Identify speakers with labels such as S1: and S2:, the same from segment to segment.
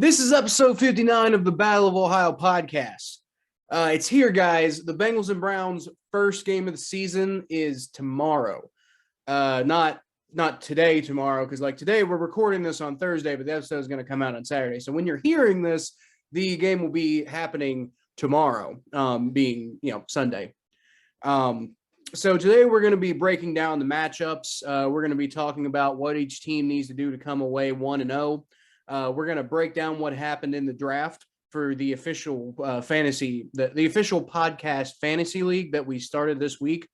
S1: This is episode 59 of the Battle of Ohio podcast. It's here, guys. The Bengals and Browns' first game of the season is tomorrow. Not today, tomorrow, because like today we're recording this on Thursday, but the episode is going to come out on Saturday. So when you're hearing this, the game will be happening tomorrow, being Sunday. So today we're going to be breaking down the matchups. We're going to be talking about what each team needs to do to come away 1-0. We're going to break down what happened in the draft for the official the official podcast fantasy league that we started this week,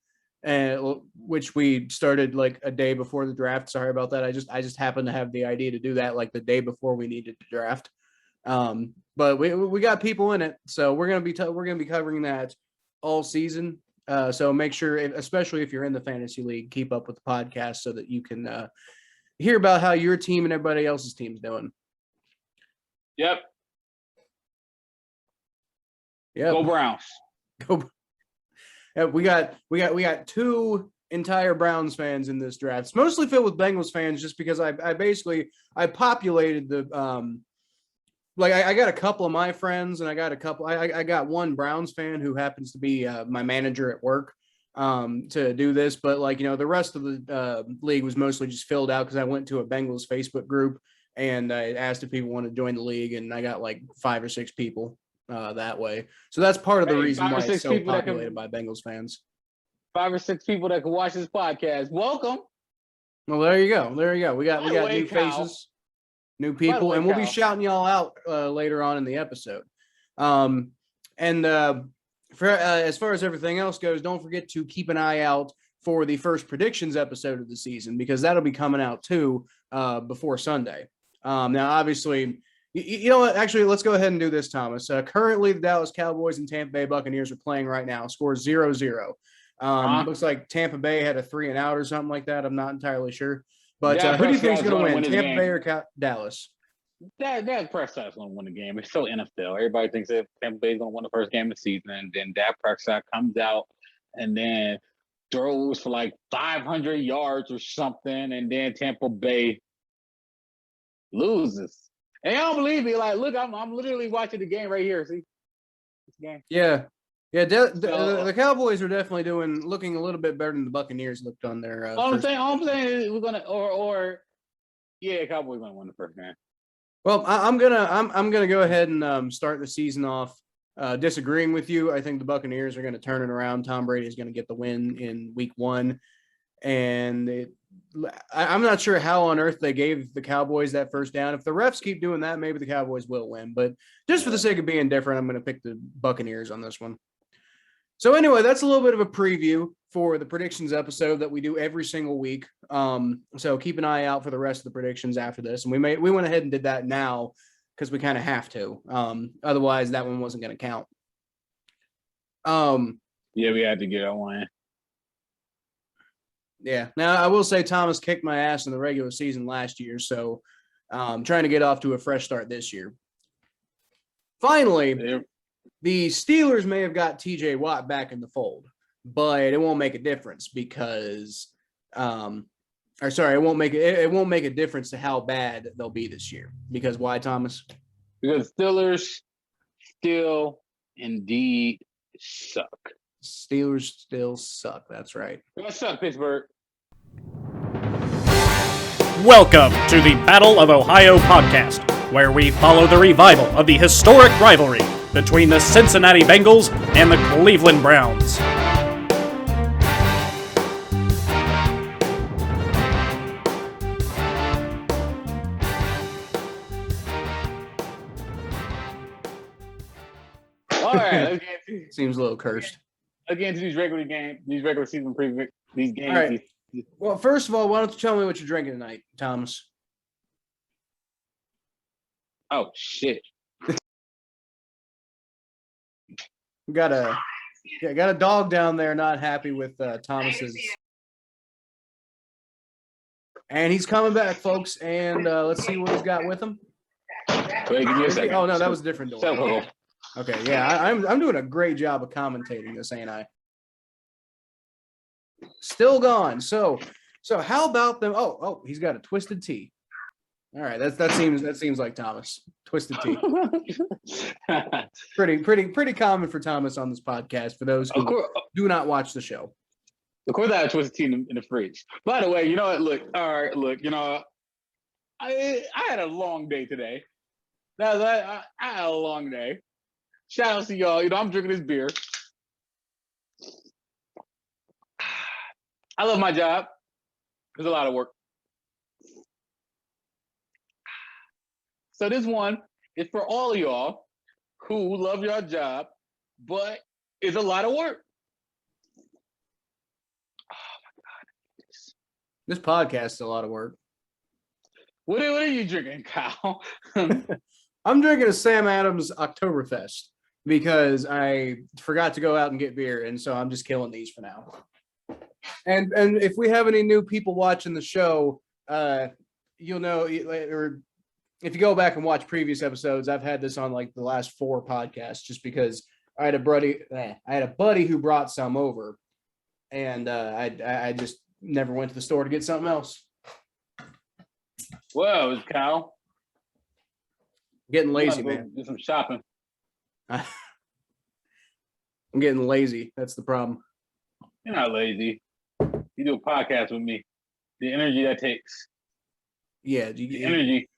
S1: which we started like a day before the draft. Sorry about that. I just happened to have the idea to do that like the day before we needed to draft. But we got people in it, so we're going to be covering that all season. So make sure, especially if you're in the fantasy league, keep up with the podcast so that you can hear about how your team and everybody else's team's doing.
S2: Yep. Go Browns.
S1: Go. We got two entire Browns fans in this draft. It's mostly filled with Bengals fans, just because I populated the I got a couple of my friends, and I got one Browns fan who happens to be my manager at work to do this, but the rest of the league was mostly just filled out because I went to a Bengals Facebook group and I asked if people want to join the league, and I got like 5 or 6 people that way. So that's part of the reason why it's so populated by Bengals fans.
S2: 5 or 6 people that can watch this podcast. Welcome.
S1: Well, there you go. We got new faces, new people, and we'll be shouting y'all out later on in the episode. As far as everything else goes, don't forget to keep an eye out for the first predictions episode of the season, because that'll be coming out too before Sunday. Now, obviously, you know what? Actually, let's go ahead and do this, Thomas. Currently, the Dallas Cowboys and Tampa Bay Buccaneers are playing right now. Score 0-0. Looks like Tampa Bay had a 3-and-out or something like that. I'm not entirely sure. But who do you think is going to win, Tampa Bay or Dallas?
S2: Dak Prescott's going to win the game. It's so NFL. Everybody thinks that Tampa Bay is going to win the first game of the season, and then Dak Prescott comes out and then throws for like 500 yards or something, and then Tampa Bay loses. And I don't believe me. Like, look, I'm literally watching the game right here. See, this game.
S1: Yeah. The Cowboys are definitely looking a little bit better than the Buccaneers looked on their.
S2: All I'm saying is we're gonna Cowboys gonna win the first game.
S1: Well, I'm gonna go ahead and start the season off disagreeing with you. I think the Buccaneers are going to turn it around. Tom Brady is going to get the win in Week 1, and I'm not sure how on earth they gave the Cowboys that first down. If the refs keep doing that, maybe the Cowboys will win. But just for the sake of being different, I'm going to pick the Buccaneers on this one. So anyway, that's a little bit of a preview for the predictions episode that we do every single week. So keep an eye out for the rest of the predictions after this. And we went ahead and did that now because we kind of have to. Otherwise, that one wasn't going to count.
S2: Yeah, we had to get that one.
S1: Yeah. Now, I will say Thomas kicked my ass in the regular season last year, so I'm trying to get off to a fresh start this year. Finally, the Steelers may have got T.J. Watt back in the fold, but it won't make a difference because it won't make a difference to how bad they'll be this year. Because why, Thomas?
S2: Because Steelers still indeed suck.
S1: Steelers still suck. That's right.
S2: What's up, Pittsburgh?
S3: Welcome to the Battle of Ohio podcast, where we follow the revival of the historic rivalry between the Cincinnati Bengals and the Cleveland Browns.
S2: All right,
S1: seems a little cursed.
S2: Again, to these regular season previews, these games.
S1: All right. Well, first of all, why don't you tell me what you're drinking tonight, Thomas?
S2: Oh shit!
S1: We got a dog down there not happy with Thomas's, and he's coming back, folks. And let's see what he's got with him.
S2: Wait, give me a second.
S1: Oh no, that was a different door. Okay, yeah, I'm doing a great job of commentating this, ain't I? Still gone. So how about them? Oh, he's got a twisted tea. All right, that seems like Thomas. Twisted Tea. Pretty common for Thomas on this podcast. For those who do not watch the show.
S2: Of course, I had Twisted Tea in the fridge. By the way, you know what? Look, I had a long day today. I had a long day. Shout out to y'all. I'm drinking this beer. I love my job. There's a lot of work. So this one is for all of y'all who love your job, but it's a lot of work. Oh my God.
S1: This podcast is a lot of work.
S2: What are you drinking, Kyle?
S1: I'm drinking a Sam Adams Oktoberfest because I forgot to go out and get beer, and so I'm just killing these for now. And if we have any new people watching the show, you'll know, or if you go back and watch previous episodes, I've had this on like the last 4 podcasts, just because I had a buddy who brought some over, and I just never went to the store to get something else.
S2: Whoa, Kyle.
S1: Getting lazy, man.
S2: Do some shopping.
S1: I'm getting lazy. That's the problem.
S2: You're not lazy. You do a podcast with me. The energy that takes.
S1: Yeah,
S2: the energy.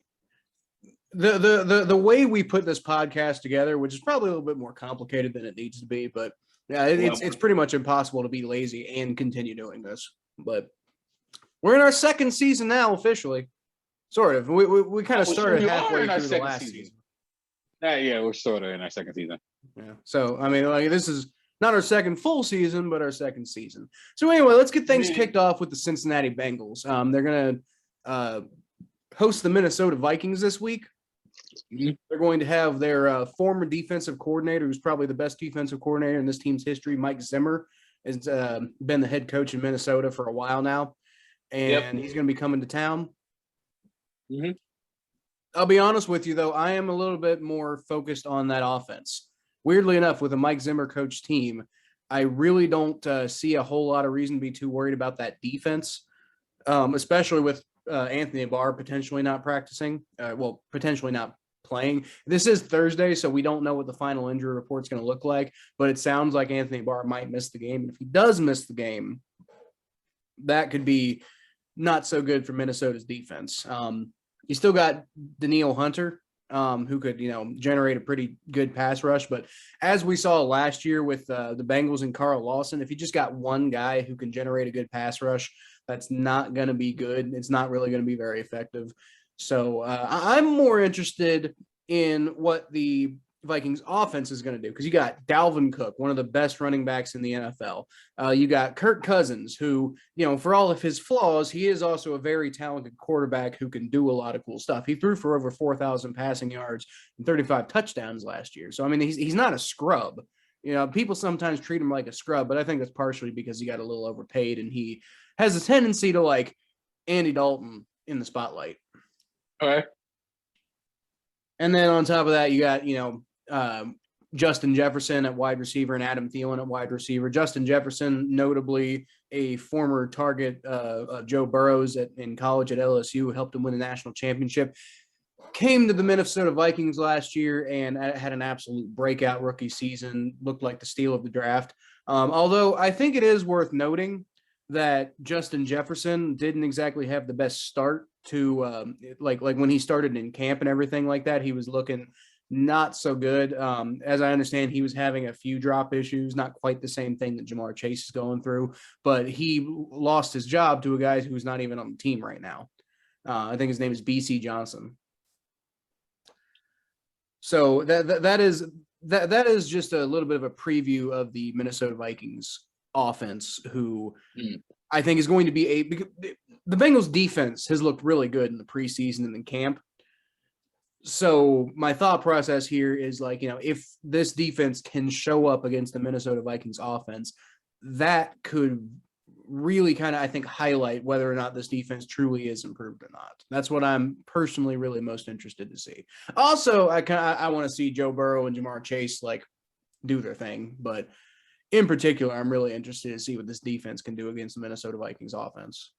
S1: The way we put this podcast together, which is probably a little bit more complicated than it needs to be, but yeah, it's pretty much impossible to be lazy and continue doing this. But we're in our second season now, officially. Sort of. We kind of started halfway through the last season.
S2: Yeah, we're sort of in our second season.
S1: Yeah. So I mean, like, this is not our second full season, but our second season. So anyway, let's get things kicked off with the Cincinnati Bengals. They're gonna host the Minnesota Vikings this week. Mm-hmm. They're going to have their former defensive coordinator, who's probably the best defensive coordinator in this team's history, Mike Zimmer, has been the head coach in Minnesota for a while now, and he's going to be coming to town.
S2: Mm-hmm.
S1: I'll be honest with you, though, I am a little bit more focused on that offense. Weirdly enough, with a Mike Zimmer coach team, I really don't see a whole lot of reason to be too worried about that defense, especially with Anthony Barr potentially not practicing, potentially not playing. This is Thursday, so we don't know what the final injury report is going to look like, but it sounds like Anthony Barr might miss the game. And if he does miss the game, that could be not so good for Minnesota's defense. You still got Danielle Hunter, who could, generate a pretty good pass rush. But as we saw last year with the Bengals and Carl Lawson, if you just got one guy who can generate a good pass rush, that's not going to be good. It's not really going to be very effective. So I'm more interested in what the Vikings offense is going to do, because you got Dalvin Cook, one of the best running backs in the NFL. You got Kirk Cousins, who, for all of his flaws, he is also a very talented quarterback who can do a lot of cool stuff. He threw for over 4,000 passing yards and 35 touchdowns last year. So, I mean, he's not a scrub. People sometimes treat him like a scrub, but I think that's partially because he got a little overpaid and he has a tendency to like Andy Dalton in the spotlight.
S2: Okay.
S1: And then on top of that, you got, Justin Jefferson at wide receiver and Adam Thielen at wide receiver. Justin Jefferson, notably a former target of Joe Burrow's in college at LSU, helped him win a national championship. Came to the Minnesota Vikings last year and had an absolute breakout rookie season, looked like the steal of the draft. Although I think it is worth noting that Justin Jefferson didn't exactly have the best start to like when he started in camp and everything like that. He was looking not so good. As I understand, he was having a few drop issues, not quite the same thing that Lamar Chase is going through, but he lost his job to a guy who's not even on the team right now. I think his name is BC Johnson. So that is just a little bit of a preview of the Minnesota Vikings offense, who I think is going to be the Bengals defense has looked really good in the preseason and in camp. So my thought process here is like, if this defense can show up against the Minnesota Vikings offense, that could really kind of, I think, highlight whether or not this defense truly is improved or not. That's what I'm personally really most interested to see. Also, I want to see Joe Burrow and Jamar Chase like do their thing, but in particular, I'm really interested to see what this defense can do against the Minnesota Vikings offense.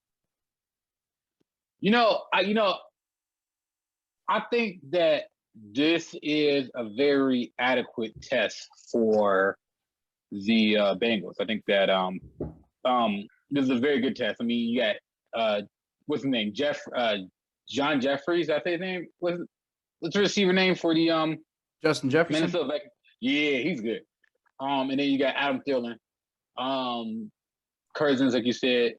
S2: I think that this is a very adequate test for the Bengals. I think that this is a very good test. I mean, you got what's his name? John Jeffries, I think his name. What's the receiver name for the
S1: Justin Jefferson?
S2: Minnesota Vikings? Yeah, he's good. And then you got Adam Thielen, Cousins, like you said.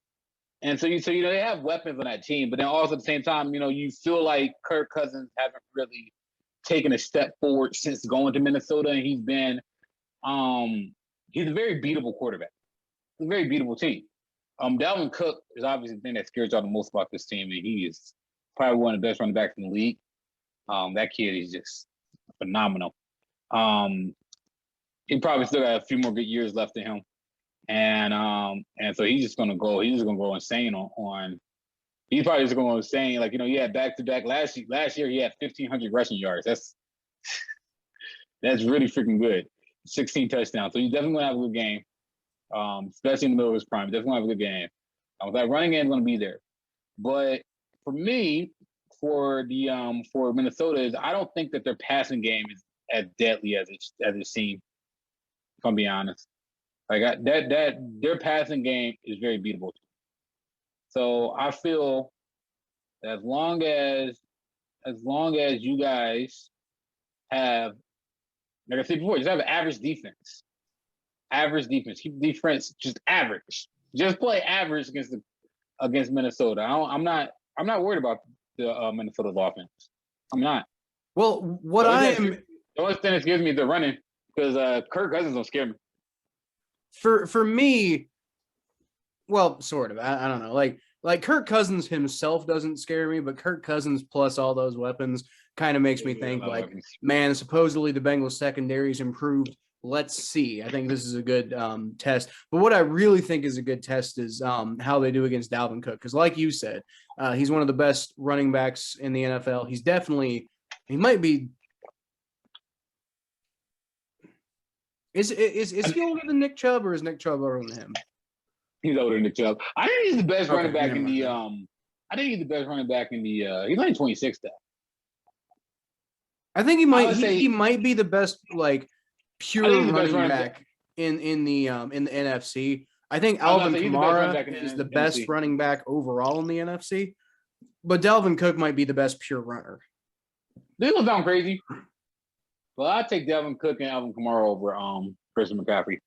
S2: And so they have weapons on that team, but then also at the same time, you feel like Kirk Cousins haven't really taken a step forward since going to Minnesota, and he's a very beatable quarterback. It's a very beatable team. Dalvin Cook is obviously the thing that scares y'all the most about this team, and he is probably one of the best running backs in the league. That kid is just phenomenal. He probably still got a few more good years left in him. And so he's just gonna go insane on he's probably just gonna go insane. Like, he had back-to-back last year he had 1,500 rushing yards. That's really freaking good. 16 touchdowns. So he's definitely gonna have a good game. Especially in the middle of his prime. Definitely gonna have a good game. That running game is gonna be there. But for me, for Minnesota, is I don't think that their passing game is as deadly as it seemed. If I'm being honest. Like that their passing game is very beatable. So I feel as long as you guys have, like I said before, just have an average defense. Average defense. Keep the defense just average. Just play average against Minnesota. I'm not worried about the Minnesota's offense. I'm not.
S1: Well,
S2: the only thing that scares me is the running, because Kirk Cousins don't scare me.
S1: For me, well, sort of. I don't know. Like Kirk Cousins himself doesn't scare me, but Kirk Cousins plus all those weapons kind of makes me think like, man, supposedly the Bengals secondary's improved. Let's see. I think this is a good test. But what I really think is a good test is how they do against Dalvin Cook. Because like you said, he's one of the best running backs in the NFL. He might be. Is he older than Nick Chubb, or is Nick Chubb older than him?
S2: He's older than Nick Chubb. I think he's the best running back in the I think he's the best running back in the he's only 26 though.
S1: I think he might be the best like pure running back in the NFC. I think Alvin Kamara is the best running back overall in the NFC. But Dalvin Cook might be the best pure runner.
S2: This will sound crazy. Well, I'd take Dalvin Cook and Alvin Kamara over Christian McCaffrey.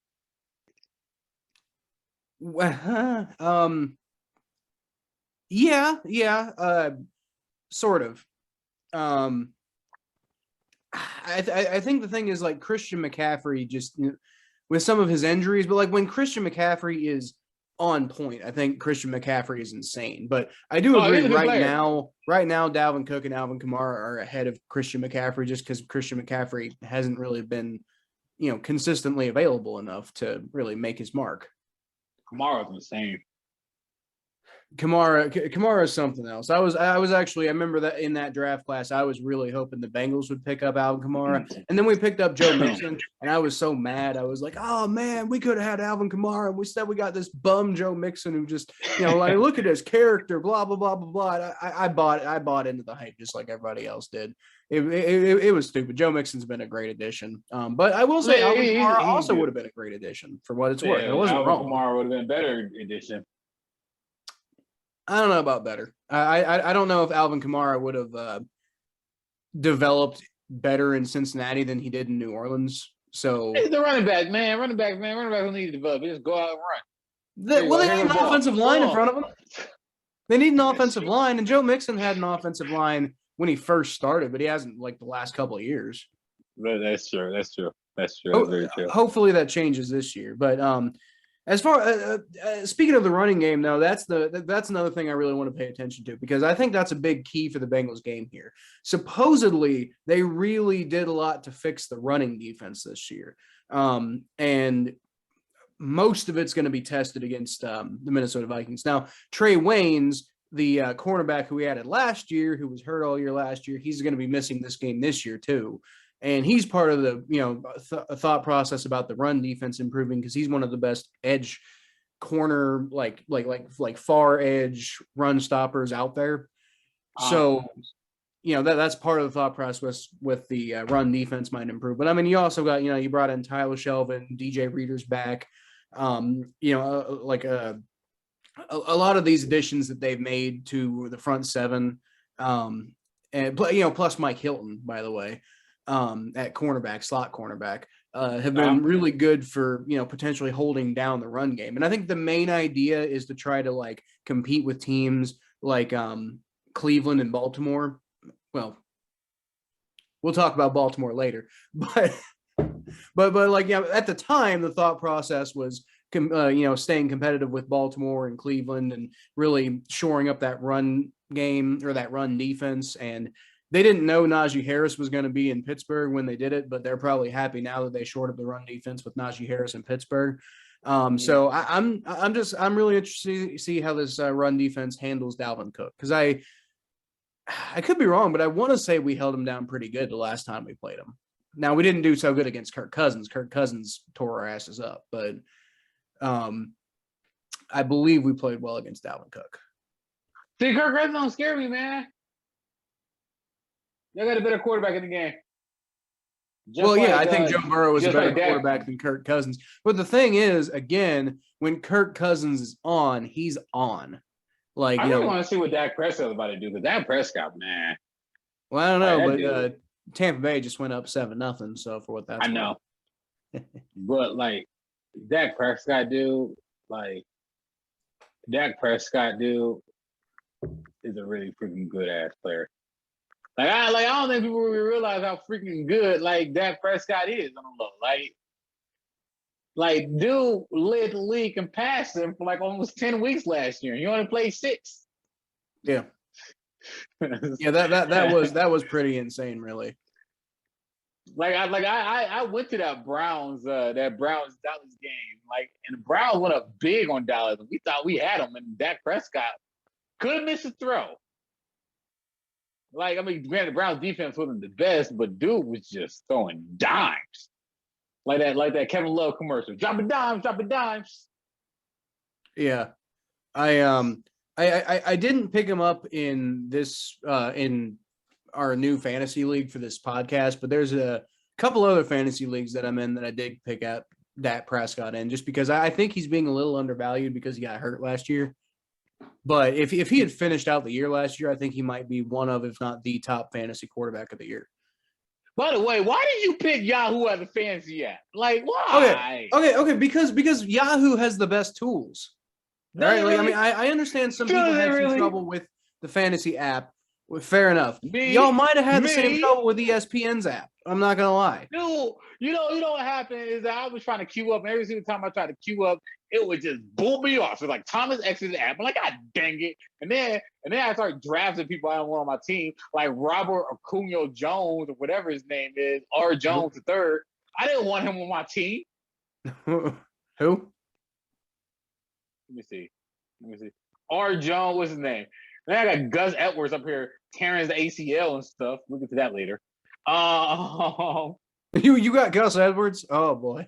S1: Sort of. I think the thing is like Christian McCaffrey just with some of his injuries, but like when Christian McCaffrey is on point, I think Christian McCaffrey is insane. But I do agree right now, Dalvin Cook and Alvin Kamara are ahead of Christian McCaffrey just because Christian McCaffrey hasn't really been, consistently available enough to really make his mark.
S2: Kamara's insane.
S1: Kamara is something else. I remember that in that draft class, I was really hoping the Bengals would pick up Alvin Kamara, and then we picked up Joe Mixon, and I was so mad. I was like, oh man, we could have had Alvin Kamara, and we got this bum Joe Mixon who just, like look at his character, blah blah blah blah blah. I bought into the hype just like everybody else did. It was stupid. Joe Mixon's been a great addition, but I will say Alvin Kamara also would have been a great addition for what it's worth. It wasn't wrong.
S2: Kamara would have been a better addition.
S1: I don't know about better. I don't know if Alvin Kamara would have developed better in Cincinnati than he did in New Orleans. So
S2: he's the running back, man. Running back don't need to develop. They just go out and run.
S1: They need an offensive line in front of them. They need an offensive line, and Joe Mixon had an offensive line when he first started, but he hasn't like the last couple of years.
S2: That's true. That's very true.
S1: Hopefully that changes this year, but as far speaking of the running game, though, that's another thing I really want to pay attention to because I think that's a big key for the Bengals game here. Supposedly, they really did a lot to fix the running defense this year, and most of it's going to be tested against the Minnesota Vikings. Now, Trey Waynes, the cornerback who we added last year, who was hurt all year last year, he's going to be missing this game this year too. And he's part of the thought process about the run defense improving because he's one of the best edge corner like far edge run stoppers out there. So that's part of the thought process with the run defense might improve. But I mean, you also got, you brought in Tyler Shelvin, DJ Reader's back. Like a lot of these additions that they've made to the front seven, and plus Mike Hilton, by the way, at slot cornerback, have been really good for potentially holding down the run game. And I think the main idea is to try to like compete with teams like Cleveland and Baltimore. Well, we'll talk about Baltimore later, but like at the time the thought process was staying competitive with Baltimore and Cleveland and really shoring up that run game or that run defense. And they didn't know Najee Harris was going to be in Pittsburgh when they did it, but they're probably happy now that they shored up the run defense with Najee Harris in Pittsburgh. So I'm really interested to see how this run defense handles Dalvin Cook, because I could be wrong, but I want to say we held him down pretty good the last time we played him. Now, we didn't do so good against Kirk Cousins. Kirk Cousins tore our asses up, but I believe we played well against Dalvin Cook.
S2: See, Kirk Cousins don't scare me, man. They got a better quarterback in the game.
S1: I think Joe Burrow is a better quarterback than Kirk Cousins. But the thing is, again, when Kirk Cousins is on, he's on. Like,
S2: I really want to see what Dak Prescott's about to do, because Dak Prescott, man.
S1: Well, I don't know, but Tampa Bay just went up 7-0. So for what that's
S2: I know. But like Dak Prescott, dude, is a really freaking good ass player. I don't think people really realize how freaking good Dak Prescott is on the low. Like dude led the league in passing for almost 10 weeks last year. He only played 6.
S1: Yeah. Yeah, that was pretty insane, really.
S2: I went to that Browns Dallas game, and the Browns went up big on Dallas, and we thought we had them, and Dak Prescott couldn't miss a throw. Granted, the Browns defense wasn't the best, but dude was just throwing dimes. Like that Kevin Love commercial. Dropping dimes. Yeah.
S1: I didn't pick him up in this in our new fantasy league for this podcast, but there's a couple other fantasy leagues that I'm in that I did pick up Dak Prescott in, just because I think he's being a little undervalued because he got hurt last year. But if he had finished out the year last year, I think he might be one of, if not the top fantasy quarterback of the year.
S2: By the way, why did you pick Yahoo as a fantasy app? Why?
S1: Okay. Because Yahoo has the best tools. Right? Really? I understand some people had some trouble with the fantasy app. Well, fair enough. Y'all might have had the same trouble with ESPN's app. I'm not gonna lie.
S2: Dude, you know what happened is that I was trying to queue up, and every single time I tried to queue up, it would just boom me off. So Thomas exited the app. I'm like, God dang it. And then I started drafting people I don't want on my team, like Robert Acuna Jones or whatever his name is, R. Jones III. I didn't want him on my team.
S1: Who?
S2: Let me see. R. Jones, what's his name? Then I got Gus Edwards up here tearing his ACL and stuff. We'll get to that later.
S1: You got Gus Edwards? Oh boy.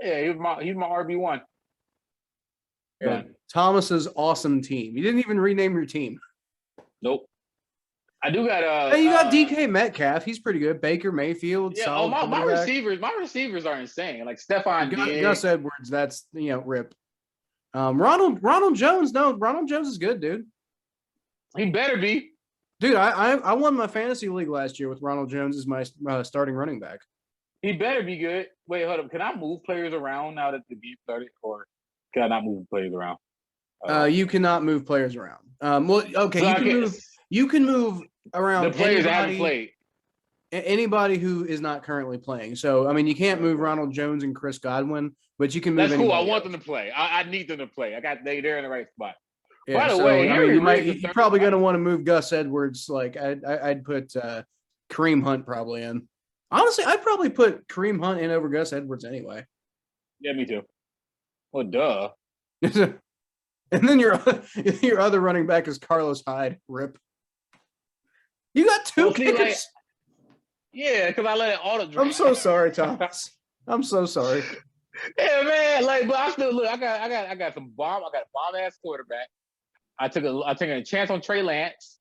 S2: Yeah, he's my RB1.
S1: Yeah. Thomas's awesome team. You didn't even rename your team.
S2: Nope. I do got
S1: hey, you got DK Metcalf. He's pretty good. Baker Mayfield.
S2: Yeah. My receivers are insane. Like Stephon Diggs.
S1: Gus Edwards. That's rip. Ronald Jones. No, Ronald Jones is good, dude.
S2: He better be.
S1: Dude, I won my fantasy league last year with Ronald Jones as my starting running back.
S2: He better be good. Wait, hold up. Can I move players around now that the game started, or can I not move players around?
S1: You cannot move players around. Well, okay, so you can move around
S2: the players that haven't played.
S1: Anybody who is not currently playing. So, I mean, you can't move Ronald Jones and Chris Godwin, but you can move.
S2: That's cool. I want them to play. I need them to play. They're in the right spot.
S1: Yeah, by the way, you're probably going to want to move Gus Edwards. I'd put Kareem Hunt probably in. Honestly, I'd probably put Kareem Hunt in over Gus Edwards anyway.
S2: Yeah, me too. Well, duh.
S1: And then your other running back is Carlos Hyde. Rip. You got two kickers.
S2: Yeah, because I let it auto draft.
S1: I'm so sorry, Thomas. I'm so sorry.
S2: Yeah, man. But I still look. I got some bomb. I got a bomb ass quarterback. I took a chance on Trey Lance.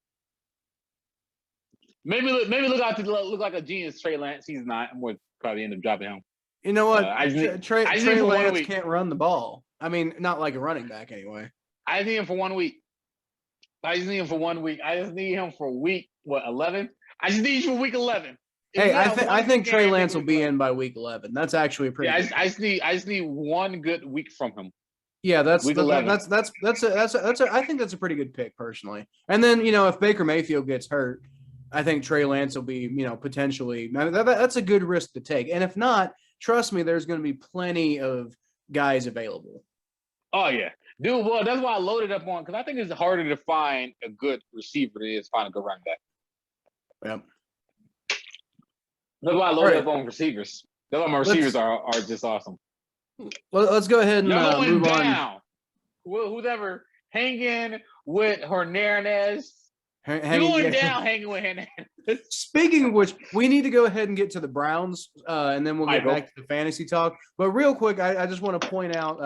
S2: Maybe look out to look like a genius. Trey Lance. He's not. I'm going to probably end up dropping him.
S1: You know what?
S2: Trey
S1: Lance can't run the ball. I mean, not like a running back anyway.
S2: I need him for 1 week. I just need him for 1 week. I just need him for week 11. I just need you for week 11.
S1: Hey, I think Trey Lance will be in by week 11. That's actually a pretty.
S2: Yeah, I just need 1 good week from him.
S1: Yeah, I think that's a pretty good pick personally. And then if Baker Mayfield gets hurt, I think Trey Lance will be potentially. That's a good risk to take. And if not, trust me, there's going to be plenty of guys available.
S2: Oh yeah, dude. Well, that's why I loaded up on, because I think it's harder to find a good receiver than it is to find a good running back.
S1: Yep.
S2: That's why I loaded up on receivers. That's why my receivers are just awesome.
S1: Well, let's go ahead and move on.
S2: Who's ever hanging with Hernandez? Hanging with Hernandez.
S1: Speaking of which, we need to go ahead and get to the Browns, and then we'll get back to the fantasy talk. But real quick, I just want to point out,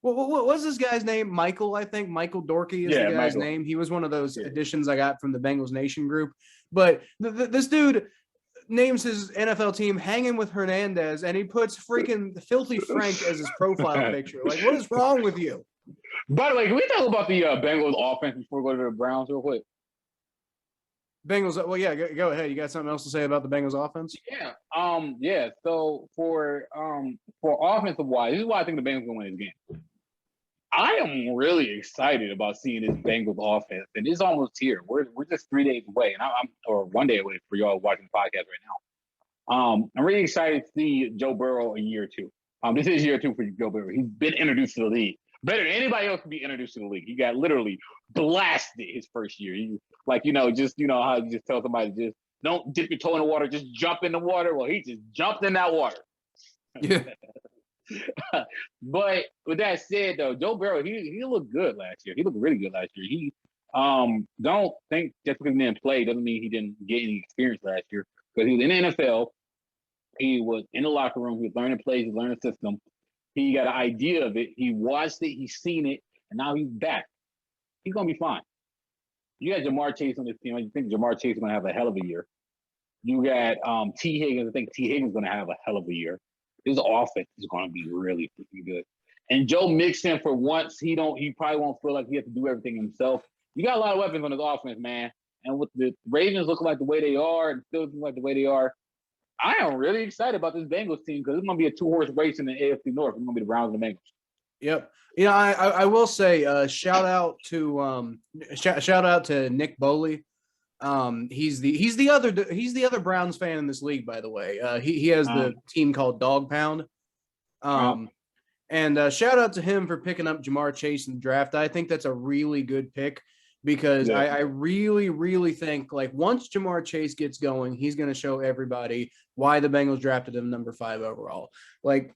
S1: what was this guy's name? Michael, I think. Michael Dorkey is the guy's name. He was one of those additions I got from the Bengals Nation group. But this dude names his NFL team Hanging with Hernandez, and he puts freaking Filthy Frank as his profile picture. Like, what is wrong with you?
S2: By the way, can we talk about the Bengals offense before we go to the Browns real quick?
S1: Bengals. Well, yeah, go ahead. You got something else to say about the Bengals offense?
S2: Yeah. Yeah. So for offensive wise, this is why I think the Bengals will win this game. I am really excited about seeing this Bengals offense, and it's almost here. We're just 3 days away, and or 1 day away for y'all watching the podcast right now. I'm really excited to see Joe Burrow in year 2. This is year 2 for Joe Burrow. He's been introduced to the league better than anybody else can be introduced to the league. He got literally blasted his first year. How you just tell somebody, just don't dip your toe in the water, just jump in the water. Well, he just jumped in that water.
S1: Yeah.
S2: But with that said, though, Joe Burrow, he looked good last year. He looked really good last year. He don't think just because he didn't play doesn't mean he didn't get any experience last year, because he was in the NFL. He was in the locker room. He was learning plays. He was learning the system. He got an idea of it. He watched it. He's seen it, and now he's back. He's gonna be fine. You got Jamar Chase on this team. I think Jamar Chase is gonna have a hell of a year. You got T. Higgins. I think T. Higgins is gonna have a hell of a year. His offense is going to be really freaking good. And Joe Mixon, for once, he probably won't feel like he has to do everything himself. You got a lot of weapons on his offense, man. And with the Ravens looking like the way they are, and still looking like the way they are, I am really excited about this Bengals team, because it's going to be a 2-horse race in the AFC North. It's going to be the Browns and the Bengals. Yep.
S1: I will say shout out to Nick Boley. He's the other Browns fan in this league, by the way. He has the team called Dog Pound. And shout out to him for picking up Jamar Chase in the draft. I think that's a really good pick, because I really, really think, like, once Jamar Chase gets going, he's going to show everybody why the Bengals drafted him number 5 overall. Like,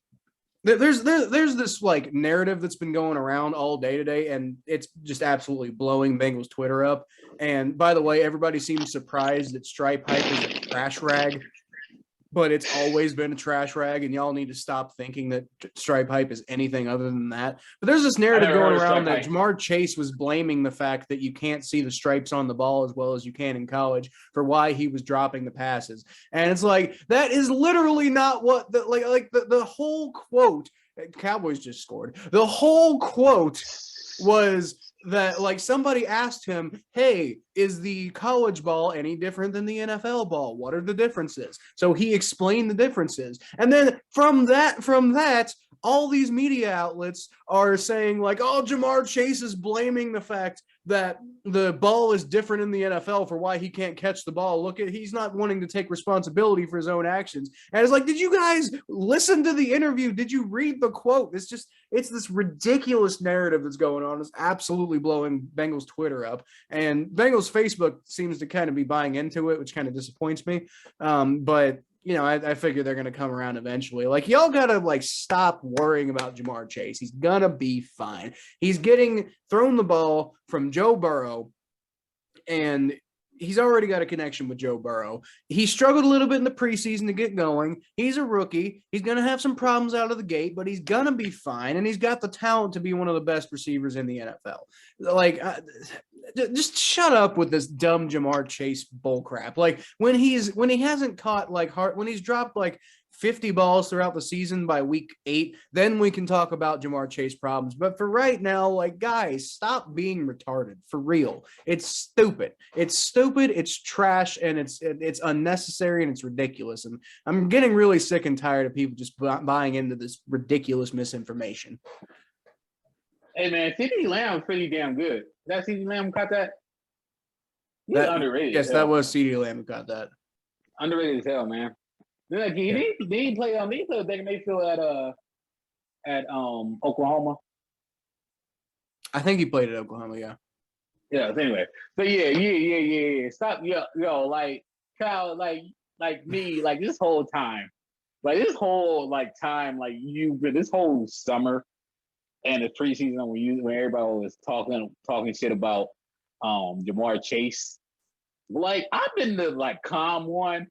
S1: there's this like narrative that's been going around all day today, and it's just absolutely blowing Bengals Twitter up. And by the way, everybody seems surprised that Stripe Hype is a trash rag, but it's always been a trash rag, and y'all need to stop thinking that Stripe Hype is anything other than that. But there's this narrative going around that Jamar Chase was blaming the fact that you can't see the stripes on the ball as well as you can in college for why he was dropping the passes. And it's like, that is literally not what the whole quote. Cowboys just scored. The whole quote was that, like, somebody asked him, hey, is the college ball any different than the NFL ball? What are the differences? So he explained the differences. And then from that, all these media outlets are saying, like, oh, Jamar Chase is blaming the fact that the ball is different in the NFL for why he can't catch the ball. He's not wanting to take responsibility for his own actions. And it's like, did you guys listen to the interview? Did you read the quote? It's this ridiculous narrative that's going on. It's absolutely blowing Bengals Twitter up. And Bengals Facebook seems to kind of be buying into it, which kind of disappoints me. But I figure they're going to come around eventually. Like, y'all got to, like, stop worrying about Jamar Chase. He's going to be fine. He's getting thrown the ball from Joe Burrow, and he's already got a connection with Joe Burrow. He struggled a little bit in the preseason to get going. He's a rookie. He's going to have some problems out of the gate, but he's going to be fine, and he's got the talent to be one of the best receivers in the NFL. Like, just shut up with this dumb Jamar Chase bull crap. Like when he hasn't caught when he's dropped like 50 balls throughout the season by week 8, then we can talk about Jamar Chase problems. But for right now, like, guys, stop being retarded for real. It's stupid. It's trash, and it's unnecessary, and it's ridiculous. And I'm getting really sick and tired of people just buying into this ridiculous misinformation.
S2: Hey man, CeeDee Lamb pretty damn good. That CeeDee Lamb caught that? He's underrated.
S1: Yes, that was CeeDee Lamb who got that.
S2: Underrated as hell, man. Like he did play with Baker Mayfield at Oklahoma.
S1: I think he played at Oklahoma, yeah.
S2: Yeah, anyway. So yeah. Stop, like Kyle, like me, like this whole time, like this whole time, like you've been this whole summer and the preseason when everybody was talking shit about Jamar Chase. Like I've been the like calm one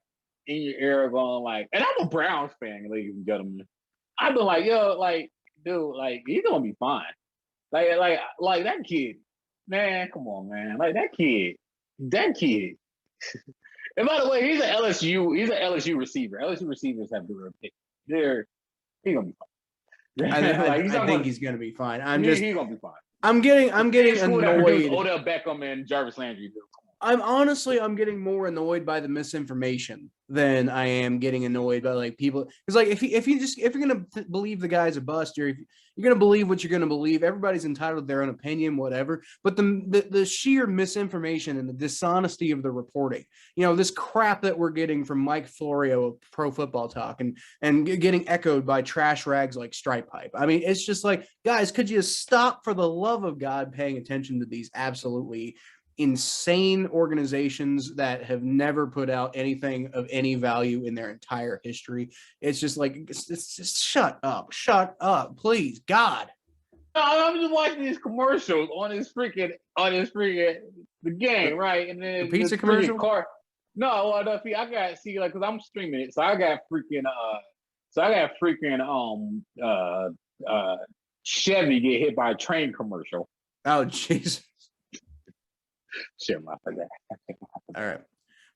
S2: in your era going like, and I'm a Browns fan, ladies and gentlemen. I've been like, yo, like, dude, like he's gonna be fine. Like that kid, man, come on, man. Like that kid. And by the way, he's an LSU receiver. LSU receivers have good pick. He's gonna be fine.
S1: I think he's gonna be fine.
S2: He's gonna be fine.
S1: I'm getting annoyed.
S2: Odell Beckham and Jarvis Landry.
S1: I'm getting more annoyed by the misinformation than I am getting annoyed by like people. Because like if you're gonna believe the guy's a bust, or if you're gonna believe what you're gonna believe, everybody's entitled to their own opinion, whatever. But the sheer misinformation and the dishonesty of the reporting, this crap that we're getting from Mike Florio of Pro Football Talk and getting echoed by trash rags like Stripe Pipe. I mean, it's just like, guys, could you stop for the love of God paying attention to these absolutely insane organizations that have never put out anything of any value in their entire history? It's just like, it's just shut up, please, God.
S2: No, I'm just watching these commercials on his freaking the game, right? And then
S1: the pizza commercial.
S2: No, I got like because I'm streaming it, so I got freaking Chevy get hit by a train commercial.
S1: Oh, jeez.
S2: Shit, I forgot.
S1: All right.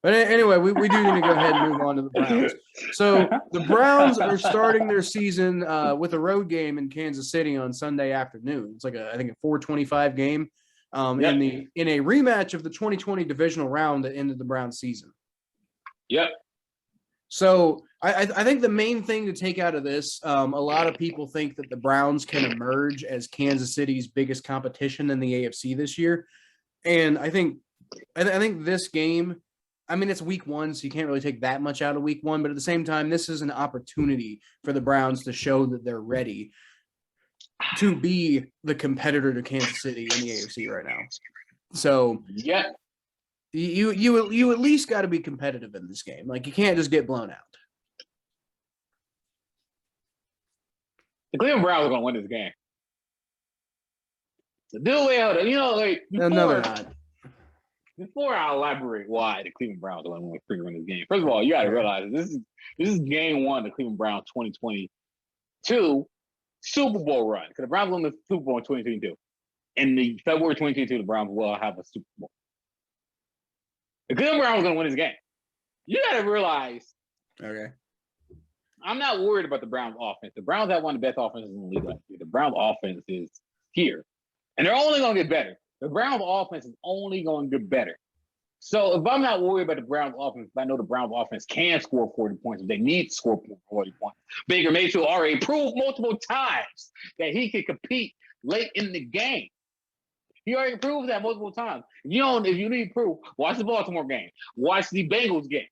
S1: But anyway, we do need to go ahead and move on to the Browns. So the Browns are starting their season with a road game in Kansas City on Sunday afternoon. It's like I think a 4:25 game in a rematch of the 2020 divisional round that ended the Browns season.
S2: Yep.
S1: So I think the main thing to take out of this, a lot of people think that the Browns can emerge as Kansas City's biggest competition in the AFC this year. And I think this game, I mean, it's week 1, so you can't really take that much out of week 1. But at the same time, this is an opportunity for the Browns to show that they're ready to be the competitor to Kansas City in the AFC right now. So
S2: yeah,
S1: you at least got to be competitive in this game. Like you can't just get blown out.
S2: The Cleveland Browns are going to win this game. So do away with it.
S1: No, they're not.
S2: Before I elaborate why the Cleveland Browns are going to win this game, first of all, you got to realize this is game 1 of the Cleveland Browns 2022 Super Bowl run. Because the Browns won the Super Bowl in 2022. In the February 2022, the Browns will have a Super Bowl. The Cleveland Browns are going to win this game. You got to realize.
S1: Okay.
S2: I'm not worried about the Browns offense. The Browns have one of the best offenses in the league last year. The Browns offense is here. And they're only going to get better. The Browns offense is only going to get better. So if I'm not worried about the Browns offense, I know the Browns offense can score 40 points if they need to score 40 points. Baker Mayfield already proved multiple times that he can compete late in the game. He already proved that multiple times. If you need proof, watch the Baltimore game. Watch the Bengals game.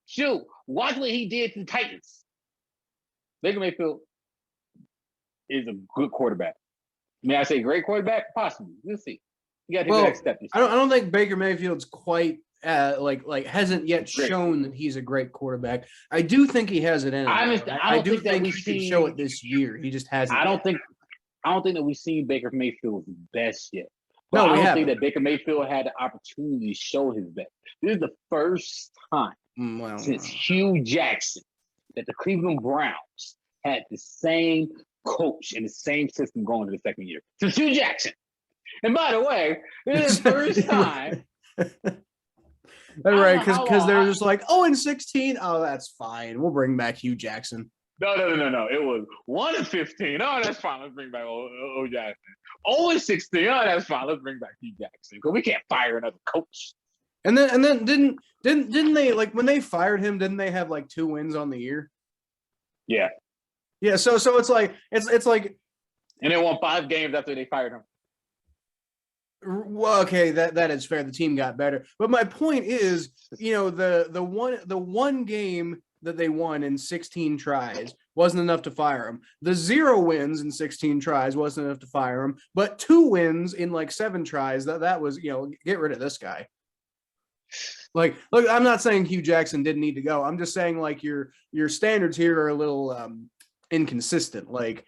S2: Shoot, watch what he did to the Titans. Baker Mayfield is a good quarterback. May I say great quarterback? Possibly. We'll see. You got to take the next step.
S1: I don't think Baker Mayfield's quite hasn't yet shown that he's a great quarterback. I do think he has it in him. I do think he can show it this year. He just hasn't.
S2: I don't think that we've seen Baker Mayfield's best yet.
S1: But
S2: I don't think that Baker Mayfield had the opportunity to show his best. This is the first time since Hugh Jackson that the Cleveland Browns had the same coach and the same system going to the second year. Since Hugh Jackson. And by the way, this is the first time.
S1: Right, because they're just like, 0-16. Oh, that's fine. We'll bring back Hugh Jackson.
S2: No. It was 1-15. Oh, that's fine. Let's bring back O Jackson. 0-16. Oh, that's fine. Let's bring back Hugh Jackson because we can't fire another coach.
S1: And then didn't they, like, when they fired him? Didn't they have like 2 wins on the year?
S2: Yeah.
S1: So it's like it's like.
S2: And they won 5 games after they fired him.
S1: Well, okay, that is fair. The team got better, but my point is, the one game that they won in 16 tries wasn't enough to fire him. The 0 wins in 16 tries wasn't enough to fire him, but 2 wins in like 7 tries, that was, get rid of this guy. Like, look, I'm not saying Hugh Jackson didn't need to go. I'm just saying, like, your standards here are a little inconsistent. Like,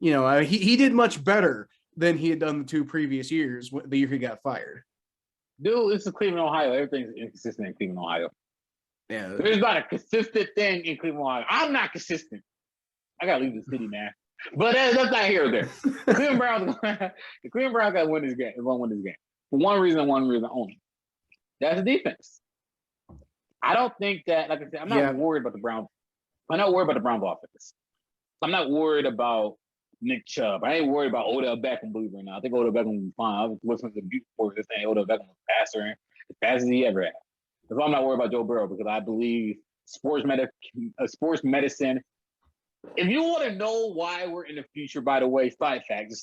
S1: he did much better than he had done the 2 previous years, the year he got fired.
S2: Dude, this is Cleveland, Ohio. Everything's inconsistent in Cleveland, Ohio.
S1: Yeah.
S2: There's not a consistent thing in Cleveland, Ohio. I'm not consistent. I got to leave the city, man. But that's not here or there. The Cleveland Browns got to win this game. They're going to win this game. For one reason only. That's the defense. I don't think that, like I said, I'm not worried about the Browns. I'm not worried about the Browns offense. I'm not worried about Nick Chubb. I ain't worried about Odell Beckham, believe it or not. I think Odell Beckham will be fine. I was listening to the beat before this thing. Odell Beckham was faster and as fast as he ever had. That's why I'm not worried about Joe Burrow, because I believe sports medicine. If you want to know why we're in the future, by the way, side fact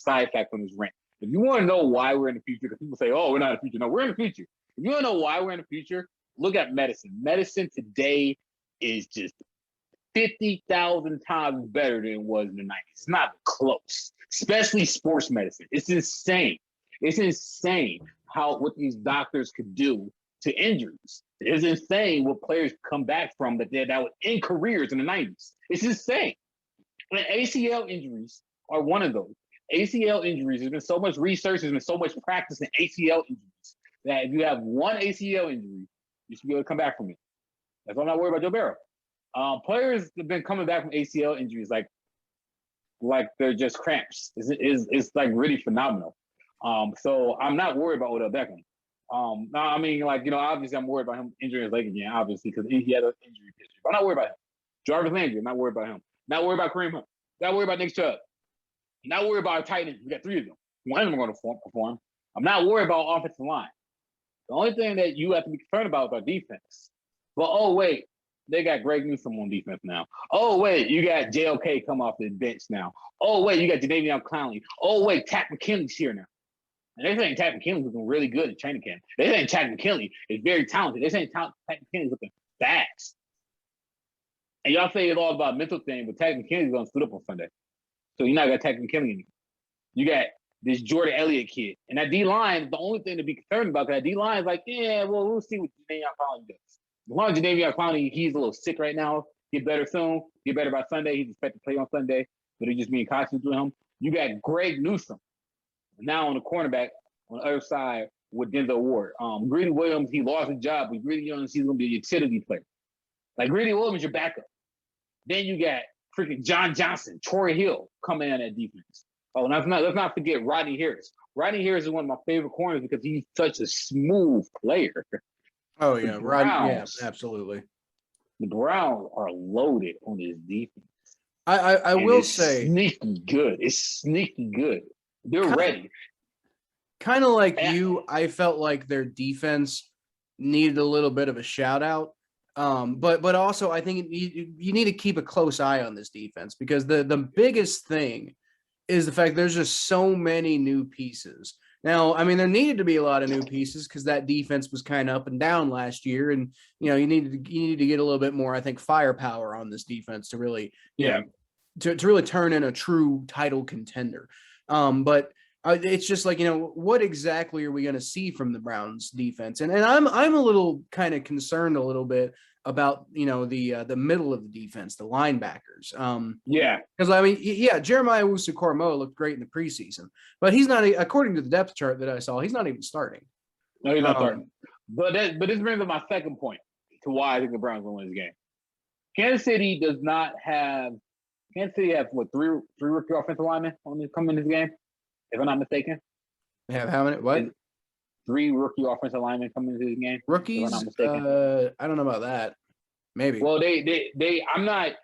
S2: from this rant. If you want to know why we're in the future, because people say, oh, we're not in the future. No, we're in the future. If you want to know why we're in the future, look at medicine. Medicine today is just 50,000 times better than it was in the 90s. It's not close, especially sports medicine. It's insane. It's insane what these doctors could do to injuries. It's insane what players come back from that would end careers in the 90s. It's insane. And ACL injuries are one of those. ACL injuries, there's been so much research, there's been so much practice in ACL injuries that if you have one ACL injury, you should be able to come back from it. That's why I'm not worried about Joe Burrow. Players have been coming back from ACL injuries like they're just cramps. It's like really phenomenal. So I'm not worried about Odell Beckham. I mean, obviously I'm worried about him injuring his leg again, obviously, because he had an injury history. But I'm not worried about him. Jarvis Landry, I'm not worried about him. Not worried about Kareem Hunt. Not worried about Nick Chubb. Not worried about our tight ends. We got 3 of them. One of them are going to perform. I'm not worried about offensive line. The only thing that you have to be concerned about is our defense. But, oh, wait. They got Greg Newsome on defense now. Oh, wait, you got JOK come off the bench now. Oh, wait, you got Jadeveon Clowney. Oh, wait, Takk McKinley's here now. And they're saying Takk McKinley's looking really good at training camp. They're saying Takk McKinley is very talented. They're saying Takk McKinley's looking fast. And y'all say it's all about mental thing, but Takk McKinley's going to suit up on Sunday. So you're not going to Takk McKinley anymore. You got this Jordan Elliott kid. And that D-line is the only thing to be concerned about, because that D-line is like, we'll see what Jadeveon Clowney does. As long as Jadeveon Clowney, he's a little sick right now. Get better soon. Get better by Sunday. He's expected to play on Sunday, but he's just being cautious with him. You got Greg Newsome now on the cornerback on the other side with Denzel Ward. Greedy Williams, he lost his job, but Greedy Williams, he's going to be a utility player. Like, Greedy Williams, your backup. Then you got freaking John Johnson, Troy Hill coming in that defense. Oh, let's not forget Rodney Harris. Rodney Harris is one of my favorite corners because he's such a smooth player.
S1: Oh, yeah. Rodney, yeah, absolutely.
S2: The Browns are loaded on this defense.
S1: I will say.
S2: Sneaky good. It's sneaky good. They're ready.
S1: Kind of like you, I felt like their defense needed a little bit of a shout out. But also I think you need to keep a close eye on this defense, because the biggest thing is the fact there's just so many new pieces. Now, I mean, there needed to be a lot of new pieces because that defense was kind of up and down last year, and you need to get a little bit more, I think, firepower on this defense to really to really turn in a true title contender. But it's just like, what exactly are we going to see from the Browns defense? And I'm a little kind of concerned a little bit about, the middle of the defense, the linebackers. Because I mean, Jeremiah Owusu-Koramoah looked great in the preseason, but he's not, according to the depth chart that I saw, he's not even starting.
S2: No, he's not starting. But this brings up my second point to why I think the Browns will win this game. Kansas City have what, three rookie offensive linemen coming in this game, if I'm not mistaken.
S1: They have how many? What?
S2: 3 rookie offensive linemen coming into the game.
S1: Rookies?
S2: If I'm not mistaken.
S1: I don't know about that. Maybe.
S2: Well, I'm not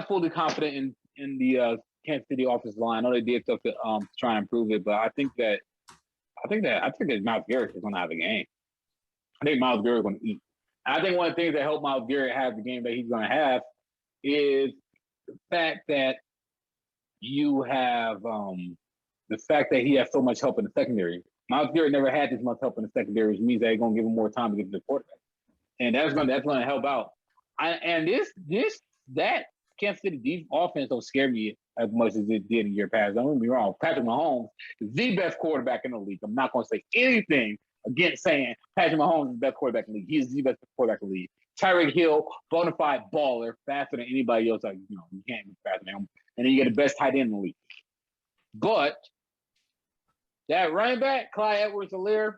S2: fully confident in the Kansas City offensive line. I know they did stuff to try and improve it, but I think that Myles Garrett is going to have a game. I think Myles Garrett is going to eat. And I think one of the things that helped Myles Garrett have the game that he's going to have is the fact that you have the fact that he has so much help in the secondary. Myles Garrett never had this much help in the secondary, which means that they're going to give him more time to get to the quarterback, and that's going to help out. That Kansas City offense don't scare me as much as it did in year past. Don't get me wrong. Patrick Mahomes is the best quarterback in the league. I'm not going to say anything against saying Patrick Mahomes is the best quarterback in the league. He is the best quarterback in the league. Tyreek Hill, bona fide baller, faster than anybody else. Like, you can't be faster than him. And then you get the best tight end in the league. But that running back, Clyde Edwards-Helaire,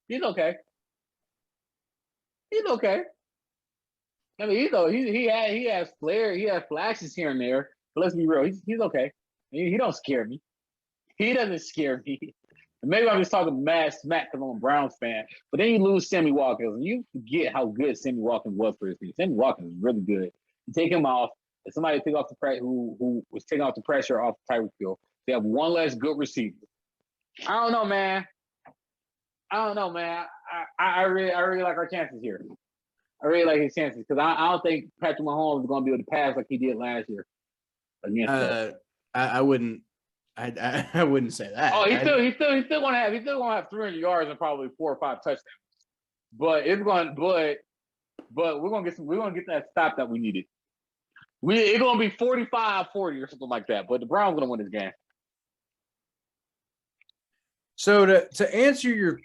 S2: he's okay. He's okay. I mean, he has flair, he has flashes here and there. But let's be real, he's okay. He don't scare me. He doesn't scare me. Maybe I'm just talking mad smack because I'm a Browns fan. But then you lose Sammy Watkins, and you forget how good Sammy Watkins was for this team. Sammy Watkins is really good. You take him off, and somebody take off the who was taking off the pressure off Tyreek Hill. They have one less good receiver. I don't know, man. I really like our chances here. I really like his chances because I don't think Patrick Mahomes is going to be able to pass like he did last year against
S1: I wouldn't. I wouldn't say that.
S2: Oh, he's still going to have 300 yards and probably 4 or 5 touchdowns. But we're going to get that stop that we needed. It's going to be 45-40 or something like that. But the Browns going to win this game.
S1: So to answer your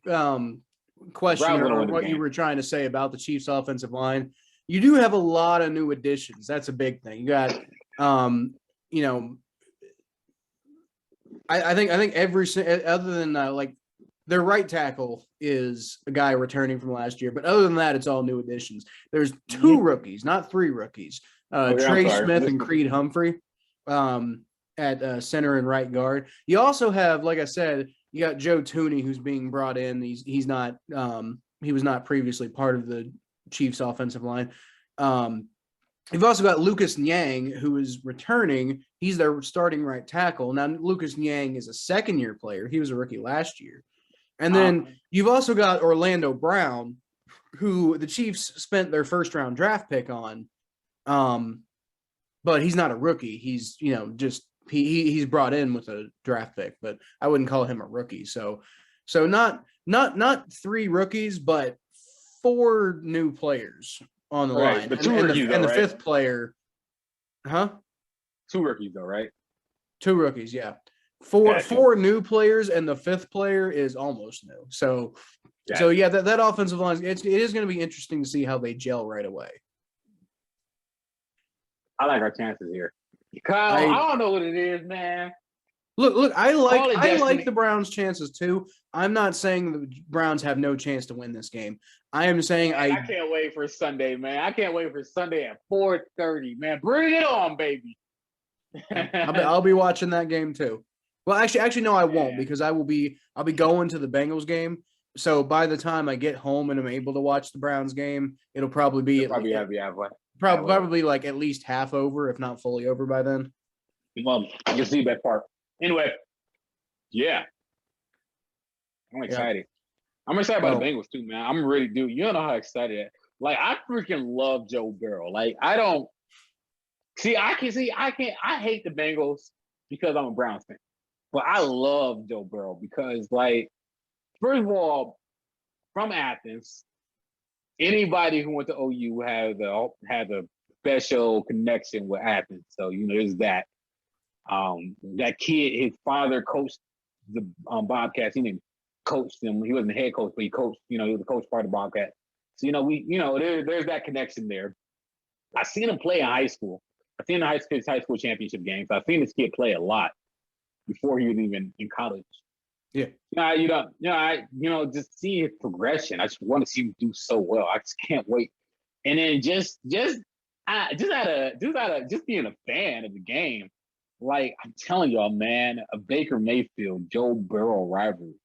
S1: question or what you were trying to say about the Chiefs' offensive line, you do have a lot of new additions. That's a big thing. You got, I think every other than like their right tackle is a guy returning from last year, but other than that, it's all new additions. There's 2 rookies, not 3 rookies. Trey Smith and Creed Humphrey at center and right guard. You also have, like I said, you got Joe Tooney, who's being brought in. He's not he was not previously part of the Chiefs offensive line. You've also got Lucas Niang, who is returning. He's their starting right tackle. Now, Lucas Niang is a second-year player. He was a rookie last year. And then you've also got Orlando Brown, who the Chiefs spent their first-round draft pick on. But he's not a rookie. He's, just he's brought in with a draft pick, but I wouldn't call him a rookie. So not 3 rookies, but 4 new players on the line.
S2: But 2 rookies,
S1: and the 5th player, 2
S2: rookies though, right?
S1: 2 rookies, yeah. 4 new players, and the 5th player is almost new. So yeah, that offensive line, it is going to be interesting to see how they gel right away.
S2: I like our chances here. Kyle, I don't know what it is, man.
S1: Look, I like the Browns' chances too. I'm not saying the Browns have no chance to win this game. I am saying
S2: I can't wait for Sunday, man. I can't wait for Sunday at 4:30, man. Bring it on, baby.
S1: I'll be watching that game too. Well, actually, no, I won't because I'll be going to the Bengals game. So by the time I get home and I'm able to watch the Browns game, it'll probably be probably like at least half over, if not fully over by then.
S2: Well, I can see that part. Anyway, yeah. I'm excited. I'm excited about the Bengals too, man. I'm really dude. You don't know how excited I am. Like, I freaking love Joe Burrow. Like, I hate the Bengals because I'm a Browns fan. But I love Joe Burrow because, like, first of all, from Athens, anybody who went to OU had a special connection with Athens. So, there's that. That kid, his father coached the Bobcats. He didn't coach them. He wasn't the head coach, but he coached, he was the coach part of the Bobcats. So, there's that connection there. I seen him play in high school. I've seen his high school championship games. I've seen this kid play a lot before he was even in college.
S1: Yeah.
S2: Just see his progression. I just want to see him do so well. I just can't wait. And then just being a fan of the game, Like, I'm telling y'all, man, a Baker Mayfield, Joe Burrow rivalry.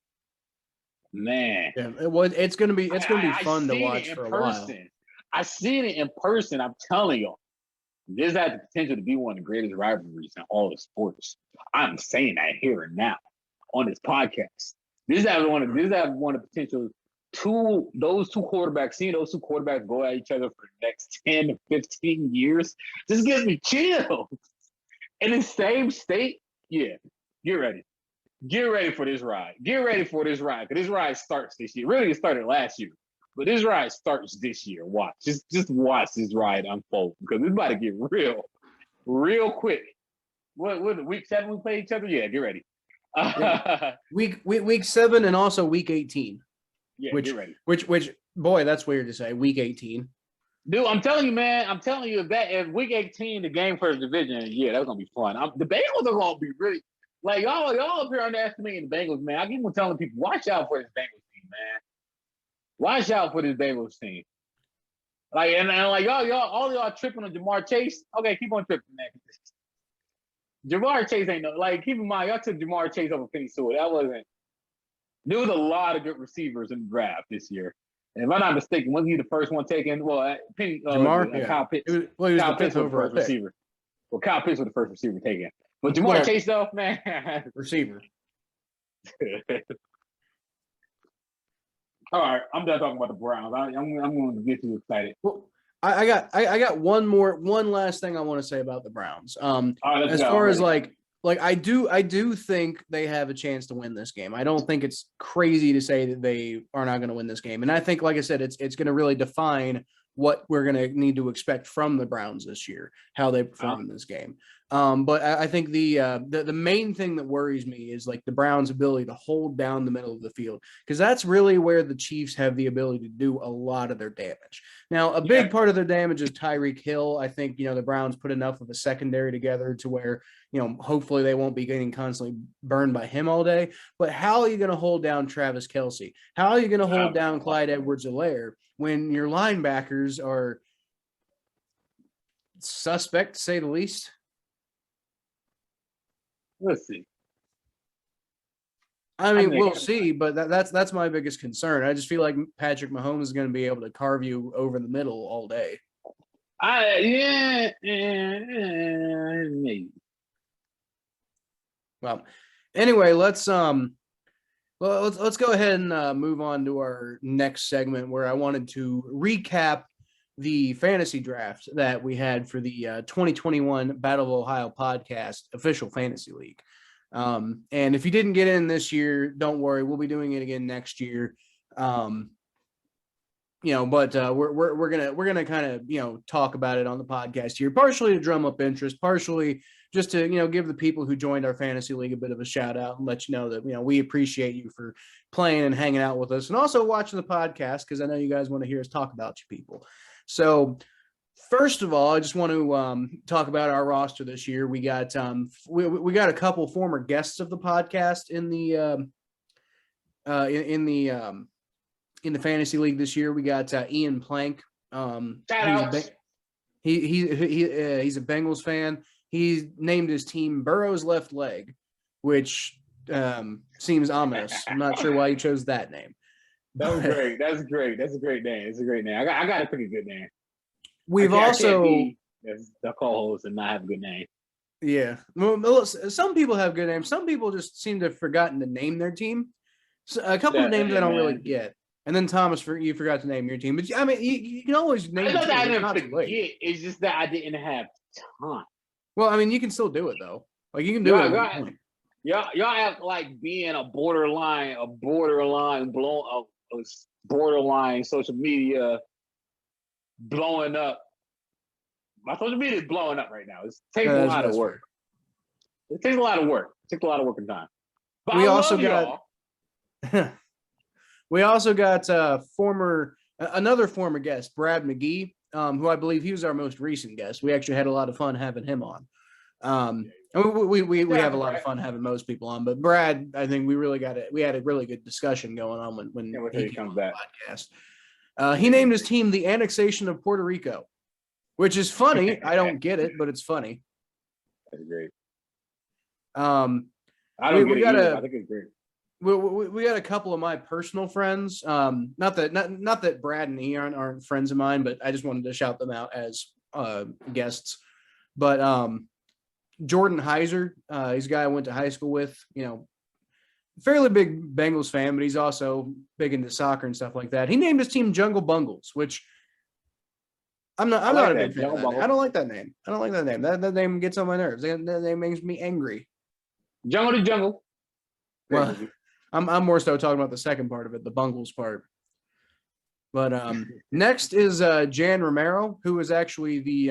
S2: Man.
S1: Yeah, it's gonna be fun to watch for a while.
S2: I seen it in person. I'm telling y'all. This has the potential to be one of the greatest rivalries in all of sports. I'm saying that here and now on this podcast. This has one of the potential those two quarterbacks, seeing those two quarterbacks go at each other for the next 10 to 15 years, just gives me chills. In the same state, yeah, get ready. Get ready for this ride. Get ready for this ride. Because this ride starts this year. Really, it started last year. But this ride starts this year. Watch. Just watch this ride unfold. Because it's about to get real quick. What week 7 we play each other? Yeah, get ready.
S1: Yeah. Week 7 and also week 18.
S2: Yeah,
S1: get
S2: ready.
S1: Which boy, that's weird to say. Week 18.
S2: Dude, I'm telling you, man. I'm telling you, if week 18, the game for the division, yeah, that's gonna be fun. The Bengals are gonna be really like y'all up here underestimating the Bengals, man. I keep on telling people, watch out for this Bengals team, man. Watch out for this Bengals team. Like and like all y'all tripping on Jamar Chase. Okay, keep on tripping, man. Jamar Chase ain't no like. Keep in mind, y'all took Jamar Chase over Penny Sewell. There was a lot of good receivers in the draft this year. And if I'm not mistaken, wasn't he the first one taken? Well,
S1: Jamar, yeah.
S2: Kyle Pitts.
S1: He was
S2: Kyle
S1: the
S2: Pitts
S1: fifth
S2: was the first receiver. Well, Kyle Pitts was the first receiver taken. But Jamar Chase, though, man.
S1: Receiver.
S2: All right, I'm done talking about the Browns. I'm going to get too excited.
S1: Well, I got one last thing I want to say about the Browns. As far as like I do think they have a chance to win this game. I don't think it's crazy to say that they are not going to win this game. And I think, like I said, it's going to really define what we're going to need to expect from the Browns this year, how they perform in this game. But I think the main thing that worries me is like the Browns' ability to hold down the middle of the field, because that's really where the Chiefs have the ability to do a lot of their damage. Now, a big part of their damage is Tyreek Hill. I think, the Browns put enough of a secondary together to where, hopefully they won't be getting constantly burned by him all day. But how are you going to hold down Travis Kelce? How are you going to hold down Clyde Edwards-Helaire when your linebackers are suspect, to say the least?
S2: Let's see.
S1: I mean, we'll see, but that's my biggest concern. I just feel like Patrick Mahomes is going to be able to carve you over the middle all day.
S2: Maybe.
S1: Well, anyway, let's go ahead and move on to our next segment, where I wanted to recap the fantasy draft that we had for the 2021 Battle of Ohio podcast official fantasy league. And if you didn't get in this year, don't worry, we'll be doing it again next year. But we're gonna kind of talk about it on the podcast here, partially to drum up interest, partially just to give the people who joined our fantasy league a bit of a shout out and let you know that we appreciate you for playing and hanging out with us, and also watching the podcast, because I know you guys want to hear us talk about you people. So first of all, I just want to talk about our roster this year. We got we got a couple former guests of the podcast in the fantasy league this year. We got Ian Plank. He's a Bengals fan. He named his team Burrow's Left Leg, which seems ominous. I'm not sure why he chose that name.
S2: That was great. That's great. That's a great name. It's a great name. I got a pretty good name.
S1: We've also
S2: the co-host and not have a good name.
S1: Yeah. Well, some people have good names. Some people just seem to have forgotten to name their team. So a couple of names I don't really get. And then Thomas, you forgot to name your team. But I mean, you can always name.
S2: I didn't forget. It's just that I didn't have time.
S1: Well, I mean, you can still do it though. Like you can do it.
S2: Y'all act like being a borderline social media blowing up. My social media is blowing up right now. It takes a lot of work. It takes a lot of work. It takes a lot of work and time. But we also
S1: got another former guest, Brad Mcgee, who I believe he was our most recent guest. We actually had a lot of fun having him on. We have a lot of fun having most people on, but Brad, I think we had a really good discussion going on when he came on the podcast. He named his team the Annexation of Puerto Rico, which is funny. I don't get it, but it's funny.
S2: That's great. I don't get
S1: we
S2: it
S1: got
S2: either. I think it's great.
S1: We got a couple of my personal friends. Not that Brad and Ian aren't friends of mine, but I just wanted to shout them out as guests. But Jordan Heiser, he's a guy I went to high school with. Fairly big Bengals fan, but he's also big into soccer and stuff like that. He named his team Jungle Bungles, which I'm not a big fan of that name. I don't like that name. That name gets on my nerves. That name makes me angry.
S2: Jungle to jungle.
S1: Well, I'm more so talking about the second part of it, the Bungles part. But next is Jan Romero, who is actually the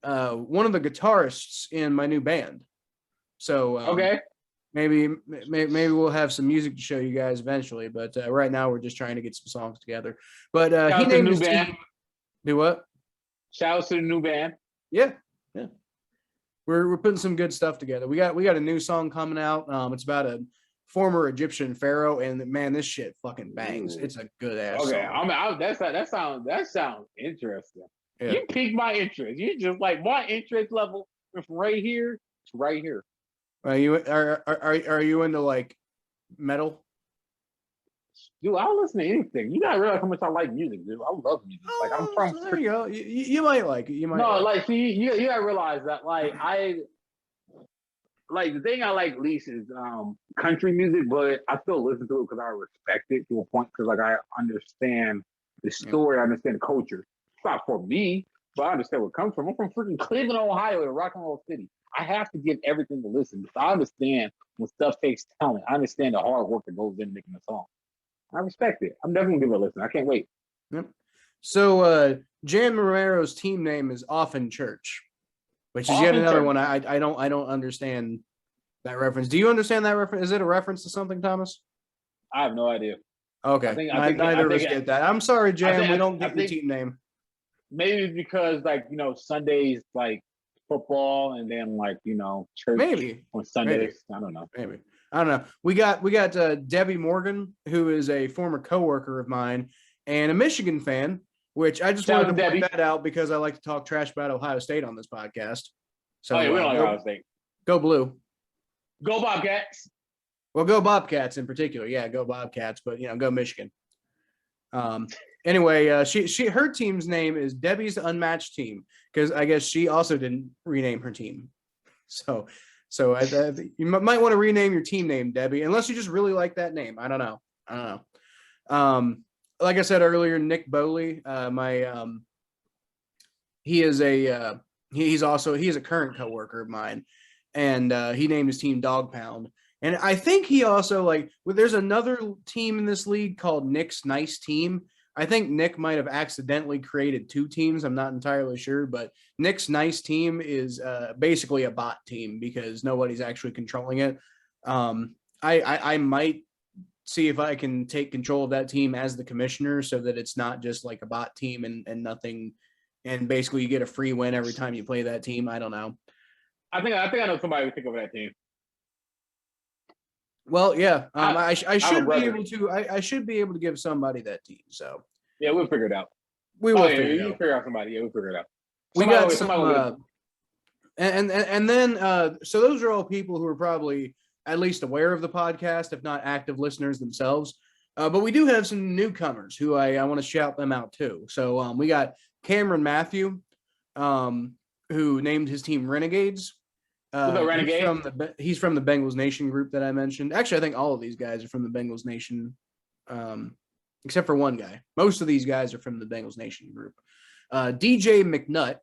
S1: one of the guitarists in my new band. So
S2: okay.
S1: Maybe we'll have some music to show you guys eventually, but right now we're just trying to get some songs together. But he named his
S2: band.
S1: team. Do what?
S2: Shout out to the new band.
S1: Yeah. We're putting some good stuff together. We got a new song coming out. It's about a former Egyptian pharaoh, and man, this shit fucking bangs. It's a good ass.
S2: Okay,
S1: song.
S2: that sounds interesting.
S1: Yeah.
S2: You piqued my interest. You just like my interest level from right here to right here.
S1: Are you into like metal?
S2: Dude, I'll listen to anything. You gotta realize how much I like music, dude. I love music. Like I'm from.
S1: So there you go. You might like it. You might.
S2: No, like see, you gotta realize that like the thing I like least is country music, but I still listen to it because I respect it to a point. Because like I understand the story, I understand the culture. It's not for me, but I understand where it comes from. I'm from freaking Cleveland, Ohio, a rock and roll city. I have to get everything to listen because I understand when stuff takes talent. I understand the hard work that goes into making a song. I respect it. I'm definitely gonna give it a listen. I can't wait.
S1: Yep. So Jan Romero's team name is Often Church, which is yet another one I don't understand that reference. Do you understand that reference? Is it a reference to something, Thomas?
S2: I have no idea.
S1: Okay. Neither of us get that. I'm sorry, Jan. We don't get the team name.
S2: Maybe because Sundays football and then church
S1: maybe
S2: on Sundays.
S1: Maybe.
S2: I don't know.
S1: Maybe. I don't know. We got Debbie Morgan, who is a former coworker of mine and a Michigan fan, which I just wanted to point that out because I like to talk trash about Ohio State on this podcast. So
S2: we don't like Ohio State.
S1: Go Blue.
S2: Go Bobcats.
S1: Well, go Bobcats in particular. Yeah, go Bobcats, but go Michigan. Anyway, her team's name is Debbie's Unmatched Team because I guess she also didn't rename her team. So you might want to rename your team name, Debbie, unless you just really like that name. I don't know. Like I said earlier, Nick Bowley, he's a current coworker of mine, and he named his team Dog Pound. And I think he also there's another team in this league called Nick's Nice Team. I think Nick might have accidentally created two teams. I'm not entirely sure, but Nick's Nice Team is basically a bot team because nobody's actually controlling it. I might see if I can take control of that team as the commissioner so that it's not just like a bot team and nothing. And basically you get a free win every time you play that team. I don't know.
S2: I think I know somebody who think of that team.
S1: Well, yeah, I should be able to give somebody that team. So
S2: yeah, we'll figure it out.
S1: We'll figure
S2: out somebody. Yeah, we'll figure it out.
S1: We got some, and then so those are all people who are probably at least aware of the podcast, if not active listeners themselves. But we do have some newcomers who I want to shout them out too. So we got Cameron Matthew, who named his team Renegades. He's from the Bengals Nation group that I mentioned. Actually, I think all of these guys are from the Bengals Nation, except for one guy. Most of these guys are from the Bengals Nation group. DJ McNutt,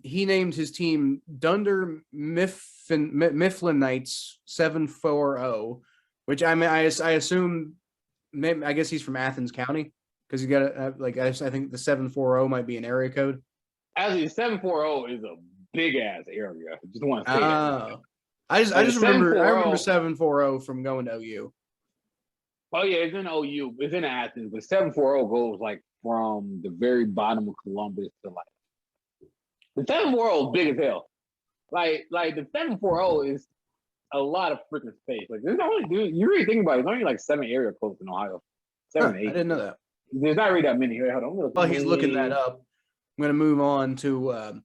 S1: he named his team Dunder Mifflin Knights 740, which I assume, I guess he's from Athens County because he got I think the 740 might be an area code.
S2: Actually, 740 is a big ass area. I just want to say that.
S1: I remember 740 from going to OU.
S2: Oh yeah, it's in OU. It's in Athens, but 740 goes from the very bottom of Columbus to the 740 is big as hell. Like the 740 is a lot of freaking space. There's only, dude, you really think about it, there's only 7 area codes in Ohio. 7, 8.
S1: I didn't know that.
S2: There's not really that many. Hold on.
S1: While he's looking that up, I'm going to move on to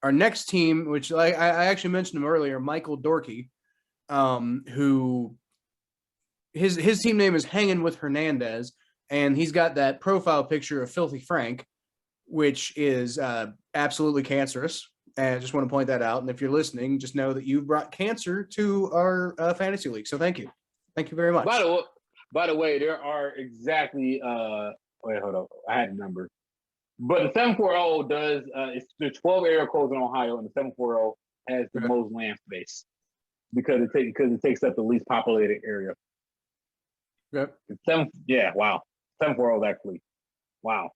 S1: our next team, which I actually mentioned him earlier, Michael Dorkey, who his team name is Hanging with Hernandez, and he's got that profile picture of Filthy Frank, which is absolutely cancerous. And I just want to point that out. And if you're listening, just know that you've brought cancer to our fantasy league. So thank you. Thank you very much.
S2: By the way, there are exactly wait, hold up. I had a number. But the 740 does there's 12 area codes in Ohio, and the 740 has the most land space because it takes up the least populated area.
S1: Yep.
S2: Wow. 740 actually. Wow.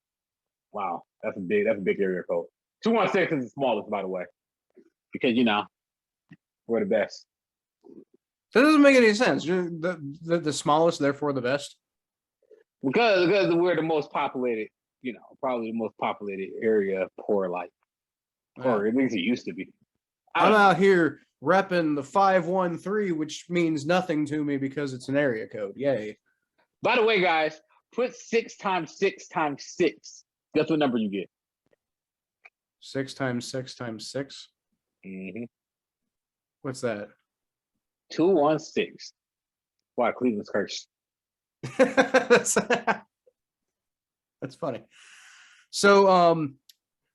S2: That's a big area code. 216 is the smallest, by the way. Because we're the best.
S1: That doesn't make any sense. You're the smallest, therefore the best.
S2: Because we're the most populated, probably the most populated area or at least it used to be.
S1: I'm out here repping the 513, which means nothing to me because it's an area code. Yay.
S2: By the way, guys, put 6 times 6 times 6. Guess what number you get?
S1: 6 times 6 times 6?
S2: Mm-hmm.
S1: What's that?
S2: 216. Wow, Cleveland's cursed.
S1: That's funny. So,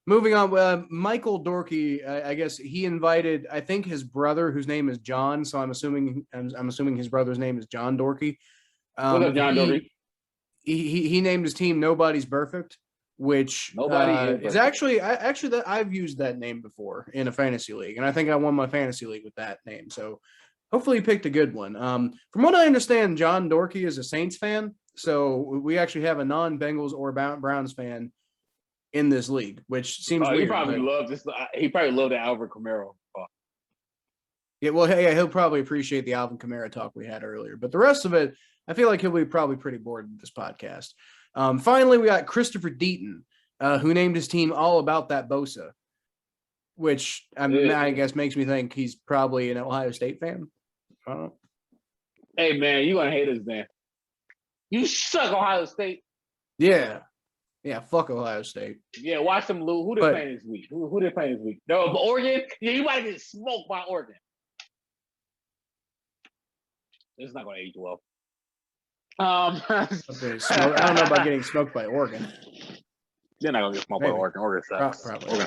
S1: moving on, Michael Dorkey, I guess he invited, I think his brother, whose name is John. So I'm assuming his brother's name is John Dorkey.
S2: What up, John Dorkey?
S1: He named his team Nobody's Perfect, which is actually that I've used that name before in a fantasy league, and I think I won my fantasy league with that name. So hopefully he picked a good one. From what I understand, John Dorkey is a Saints fan, so we actually have a non-Bengals or Browns fan in this league, which seems weird.
S2: He probably loved this. He probably loved the Alvin Kamara.
S1: Yeah, well, yeah, he'll probably appreciate the Alvin Kamara talk we had earlier, but the rest of it, I feel like he'll be probably pretty bored with this podcast. Finally, we got Christopher Deaton, who named his team All About That Bosa, which I guess makes me think he's probably an Ohio State fan. I don't know.
S2: Hey, man, you gonna hate us, man. You suck, Ohio State.
S1: Yeah, fuck Ohio State.
S2: Yeah, watch them lose. Who they playing this week? Who they playing this week? No, Oregon? Yeah, you might get smoked by Oregon. It's not going to age well.
S1: I don't know about getting smoked by Oregon.
S2: You're not going to get smoked by Oregon. Oregon sucks.
S1: Probably.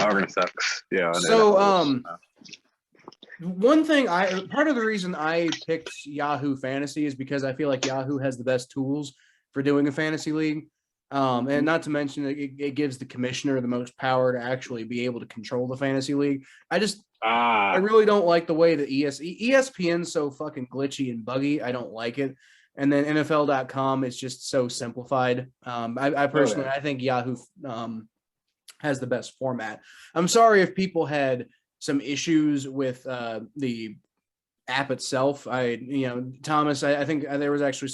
S2: Oregon sucks. Yeah.
S1: So, one thing part of the reason I picked Yahoo Fantasy is because I feel like Yahoo has the best tools for doing a fantasy league. And not to mention it gives the commissioner the most power to actually be able to control the fantasy league. I really don't like the way that ESPN's so fucking glitchy and buggy. I don't like it. And then NFL.com is just so simplified. I personally, I think Yahoo has the best format. I'm sorry if people had some issues with the app itself. Thomas, I think there was actually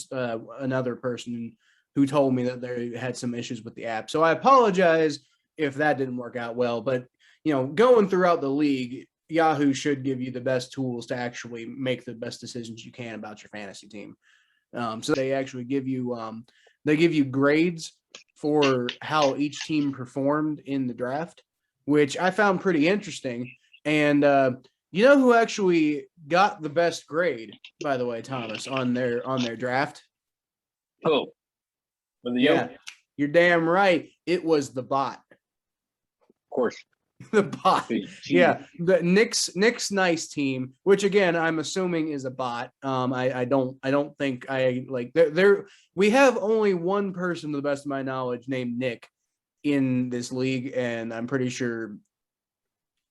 S1: another person who told me that they had some issues with the app. So I apologize if that didn't work out well. But, going throughout the league, Yahoo should give you the best tools to actually make the best decisions you can about your fantasy team. So they actually give you grades for how each team performed in the draft, which I found pretty interesting. And who actually got the best grade, by the way, Thomas, on their draft?
S2: Oh,
S1: yeah, you're damn right. It was the bot.
S2: Of course.
S1: The bot. Yeah. The Nick's nice team, which again I'm assuming is a bot. I don't think we have only one person, to the best of my knowledge, named Nick in this league, and I'm pretty sure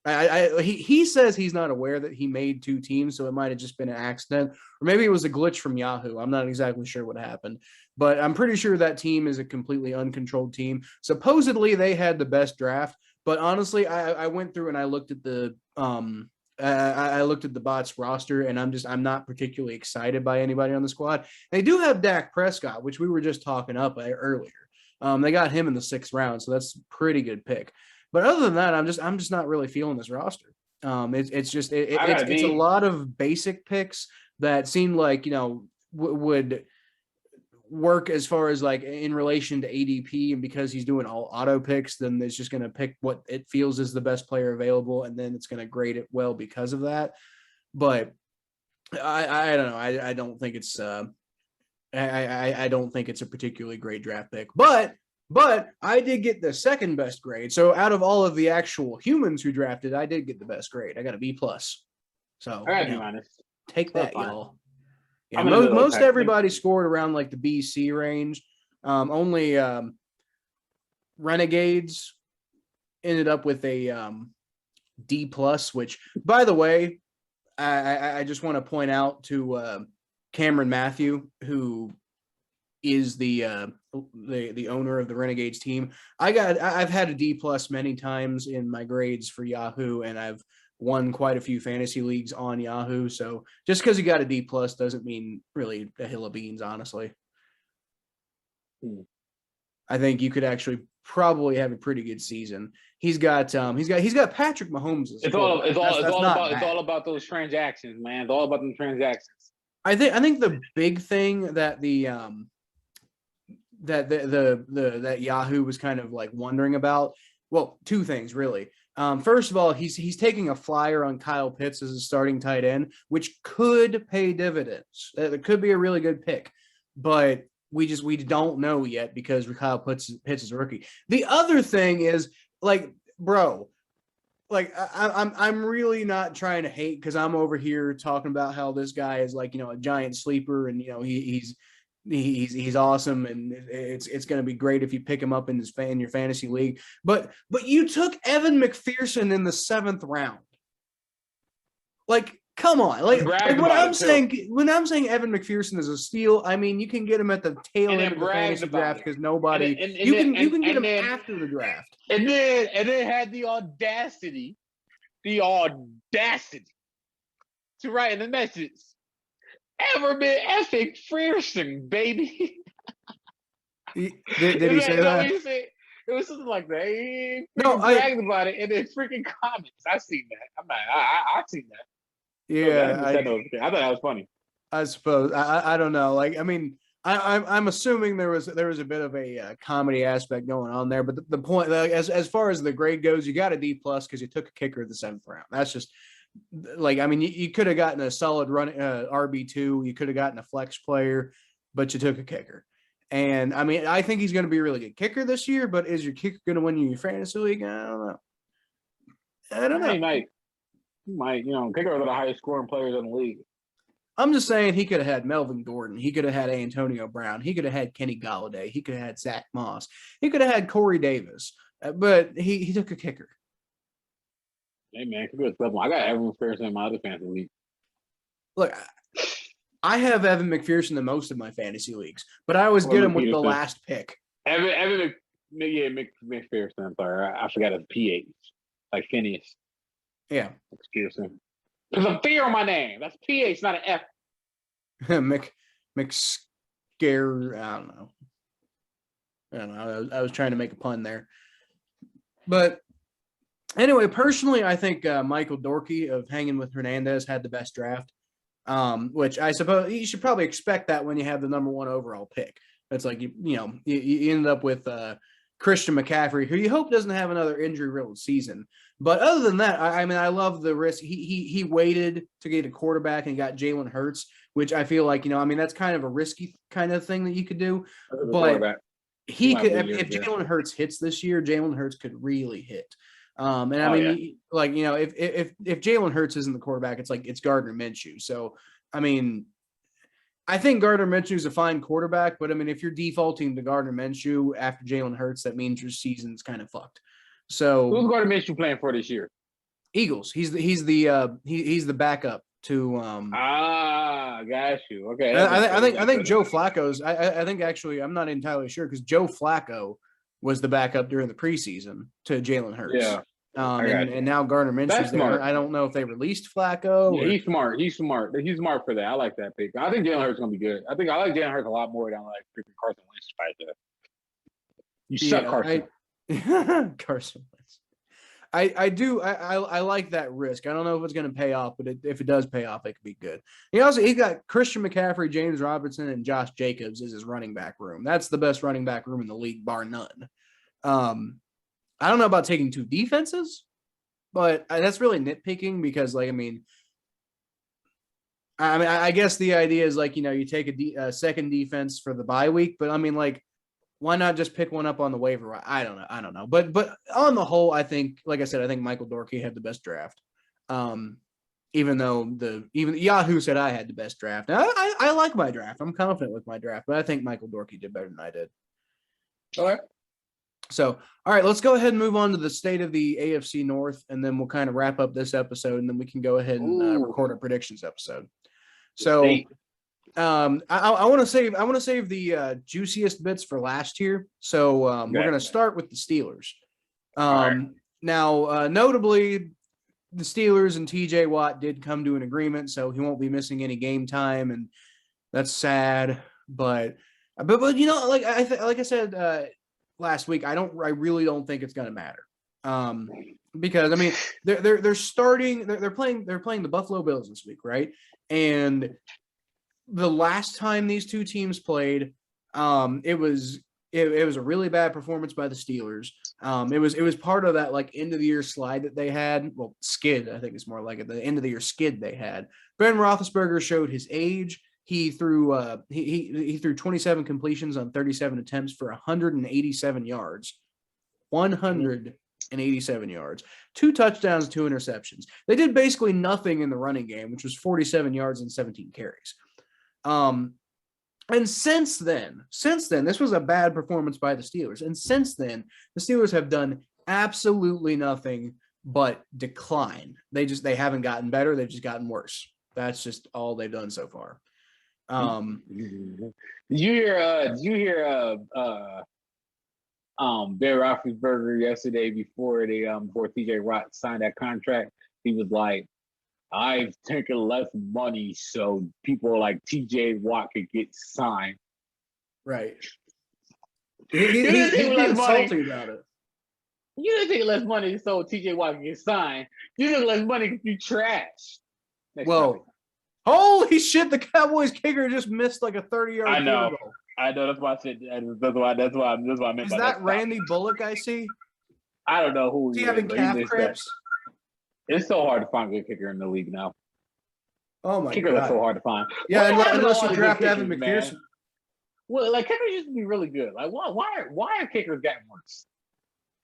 S1: he says he's not aware that he made two teams, so it might have just been an accident, or maybe it was a glitch from Yahoo. I'm not exactly sure what happened, but I'm pretty sure that team is a completely uncontrolled team. Supposedly they had the best draft. But honestly, I went through and I looked at the bot's roster, and I'm not particularly excited by anybody on the squad. They do have Dak Prescott, which we were just talking up earlier. They got him in the 6th round, so that's a pretty good pick. But other than that, I'm just not really feeling this roster. It's a lot of basic picks that seem like would work as far as like in relation to ADP, and because he's doing all auto picks, then it's just going to pick what it feels is the best player available, and then it's going to grade it well because of that. But I don't know. I don't think it's I don't think it's a particularly great draft pick. But I did get the second best grade. So out of all of the actual humans who drafted, I did get the best grade. I got a B+. So
S2: I gotta be honest.
S1: take that,
S2: fine.
S1: y'all. Yeah,
S2: I'm in the middle
S1: most
S2: pack.
S1: everybody scored around like the BC range. Only Renegades ended up with a D+, which, by the way, I just want to point out to Cameron Matthew, who is the owner of the Renegades team. I've had a D+ many times in my grades for Yahoo, and I've won quite a few fantasy leagues on Yahoo. So just because you got a D+ doesn't mean really a hill of beans, honestly. I think you could actually probably have a pretty good season. He's got Patrick Mahomes.
S2: It's all about those transactions, man. It's all about them transactions.
S1: I think the big thing that that Yahoo was kind of like wondering about, well, two things really. First of all, he's taking a flyer on Kyle Pitts as a starting tight end, which could pay dividends. It could be a really good pick, but we don't know yet because Kyle Pitts is a rookie. The other thing is, like, bro, like I'm really not trying to hate, because I'm over here talking about how this guy is like, a giant sleeper, and he's awesome, and it's going to be great if you pick him up in your fantasy league. But you took Evan McPherson in the 7th round. Like, come on. Like when I'm saying Evan McPherson is a steal, I mean you can get him at the tail end of the fantasy draft, because nobody you can get him after the draft.
S2: And then had the audacity to write in the message, Ever been effing Frierson, baby.
S1: Did he say that?
S2: It was something like that. He bragged about it in the freaking comments. I seen that. I've seen that.
S1: Yeah,
S2: I thought that was funny.
S1: I suppose. I don't know. Like, I mean, I'm assuming there was a bit of a comedy aspect going on there. But the point, as far as the grade goes, you got a D+ because you took a kicker in the 7th round. That's just. Like, I mean, you could have gotten a solid run RB2. You could have gotten a flex player, but you took a kicker. And I mean, I think he's going to be a really good kicker this year. But is your kicker going to win you your fantasy league? I don't know.
S2: He might. Kicker are the highest scoring players in the league.
S1: I'm just saying he could have had Melvin Gordon. He could have had Antonio Brown. He could have had Kenny Golladay. He could have had Zach Moss. He could have had Corey Davis. But he took a kicker.
S2: Hey, man, I got Evan McPherson in my other fantasy league.
S1: Look, I have Evan McPherson the most of my fantasy leagues, but I always get him with the last pick.
S2: McPherson. I'm sorry, I forgot his PH, like Phineas.
S1: Yeah,
S2: McPherson. There's a fear on my name. That's PH, not an F.
S1: McScare. I don't know. I was trying to make a pun there, but. Anyway, personally, I think Michael Dorkey of Hanging with Hernandez had the best draft, which I suppose you should probably expect that when you have the number 1 overall pick. It's like, you ended up with Christian McCaffrey, who you hope doesn't have another injury-riddled season. But other than that, I mean, I love the risk. He waited to get a quarterback and got Jalen Hurts, which I feel like, I mean, that's kind of a risky kind of thing that you could do. But he could, if Jalen Hurts hits this year, Jalen Hurts could really hit. And I mean, like, if Jalen Hurts isn't the quarterback, it's like it's Gardner Minshew. So, I mean, I think Gardner Minshew is a fine quarterback, but I mean, if you're defaulting to Gardner Minshew after Jalen Hurts, that means your season's kind of fucked. So,
S2: who's Gardner Minshew playing for this year?
S1: Eagles. He's the backup to.
S2: Got you. Okay.
S1: I think Joe Flacco's. I think actually I'm not entirely sure because Joe Flacco was the backup during the preseason to Jalen Hurts.
S2: Yeah.
S1: And now Gardner Minshew's there. I don't know if they released Flacco.
S2: Yeah, he's smart. He's smart for that. I like that pick. I think Jalen Hurts is going to be good. I like Jalen Hurts a lot more than I like freaking Carson Wentz right there. You suck, Carson.
S1: Carson Wentz. I like that risk. I don't know if it's going to pay off, but if it does pay off, it could be good. He got Christian McCaffrey, James Robinson, and Josh Jacobs as his running back room. That's the best running back room in the league, bar none. I don't know about taking 2 defenses, but that's really nitpicking because, like, I guess the idea is like, you take a second defense for the bye week, but like, why not just pick one up on the waiver? I don't know. But on the whole, I think, like I said, I think Michael Dorkey had the best draft. Even though even Yahoo said I had the best draft. Now, I like my draft. I'm confident with my draft, but I think Michael Dorkey did better than I did.
S2: All right.
S1: So, all right, let's go ahead and move on to the state of the AFC North, and then we'll kind of wrap up this episode, and then we can go ahead and record our predictions episode. So, I want to save the juiciest bits for last year. So we're going to start with the Steelers. Now, notably, the Steelers and TJ Watt did come to an agreement, so he won't be missing any game time, and that's sad. But like I said last week, I really don't think it's going to matter. Because they're playing the Buffalo Bills this week, right? And the last time these two teams played, it was a really bad performance by the Steelers. It was part of that like end of the year slide that they had. Well, skid, I think it's more like it. The end of the year skid they had. Ben Roethlisberger showed his age. He threw he threw 27 completions on 37 attempts for 187 yards. 187 yards, 2 touchdowns, 2 interceptions. They did basically nothing in the running game, which was 47 yards and 17 carries. And since then, this was a bad performance by the Steelers. And since then, the Steelers have done absolutely nothing but decline. They haven't gotten better. They've just gotten worse. That's just all they've done so far.
S2: Did you hear Ben Roethlisberger yesterday before TJ Watt signed that contract? He was like, I've taken less money so people like TJ Watt could get signed.
S1: Right. He's being salty about it.
S2: You didn't take less money so TJ Watt could get signed. You took less money because you trash.
S1: Holy shit, the Cowboys kicker just missed like a 30-yard
S2: I know.
S1: field goal.
S2: I know. That's why I said. That's why I meant.
S1: Is that Randy Bullock I see?
S2: I don't know who
S1: he is. Having calf cramps?
S2: It's so hard to find a good kicker in the league now.
S1: Oh my
S2: Kickers are so hard to find.
S1: Yeah, unless you draft Evan McPherson.
S2: Man. Well, like kickers used to be really good. Like why are kickers getting worse?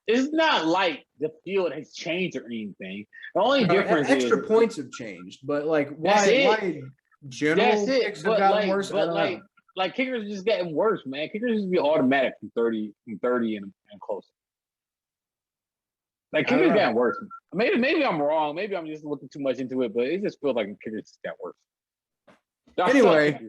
S2: It's not like the field has changed or anything. The only difference is
S1: extra points have changed, but like why general kicks have gotten worse?
S2: But like kickers just getting worse, man. Kickers used to be automatic from 30 and close. Like kickers getting worse. Maybe I'm wrong. Maybe I'm just looking too much into it, but it just feels like kickers just got worse.
S1: Anyway,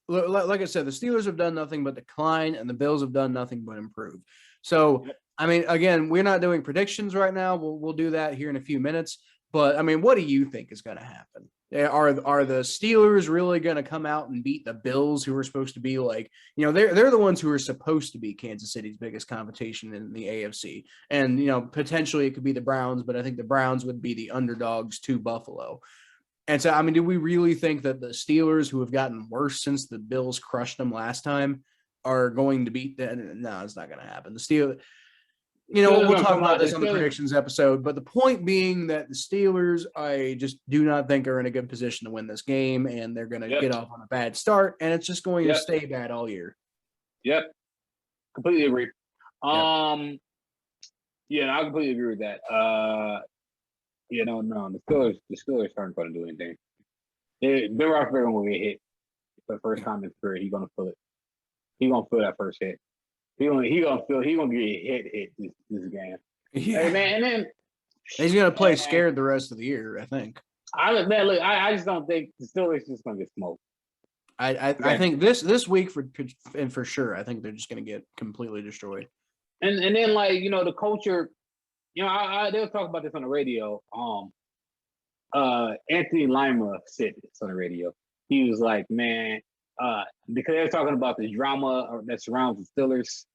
S1: like I said, the Steelers have done nothing but decline, and the Bills have done nothing but improve. So, again, we're not doing predictions right now. We'll do that here in a few minutes. But what do you think is going to happen? Are the Steelers really going to come out and beat the Bills, who are supposed to be like, they're the ones who are supposed to be Kansas City's biggest competition in the AFC, and potentially it could be the Browns, but I think the Browns would be the underdogs to Buffalo. And so, do we really think that the Steelers, who have gotten worse since the Bills crushed them last time, are going to beat them? No, it's not going to happen. The Steelers, we'll talk about this on the predictions episode, but the point being that the Steelers, I just do not think are in a good position to win this game, and they're going to get off on a bad start, and it's just going to stay bad all year.
S2: Yep. Completely agree. I completely agree with that. The Steelers aren't going to do anything. Ben Roethlisberger will get hit for the first time in his career. He's going to feel it. He's going to feel that first hit. He's going to get hit this game.
S1: Yeah.
S2: Hey, man, and then
S1: he's going to play scared the rest of the year, I think.
S2: I just don't think the Steelers just going to get smoked.
S1: I think this week for sure, I think they're just going to get completely destroyed.
S2: And then the culture. They were talking about this on the radio. Anthony Lima said this on the radio. He was like, man, because they were talking about the drama that surrounds the Steelers.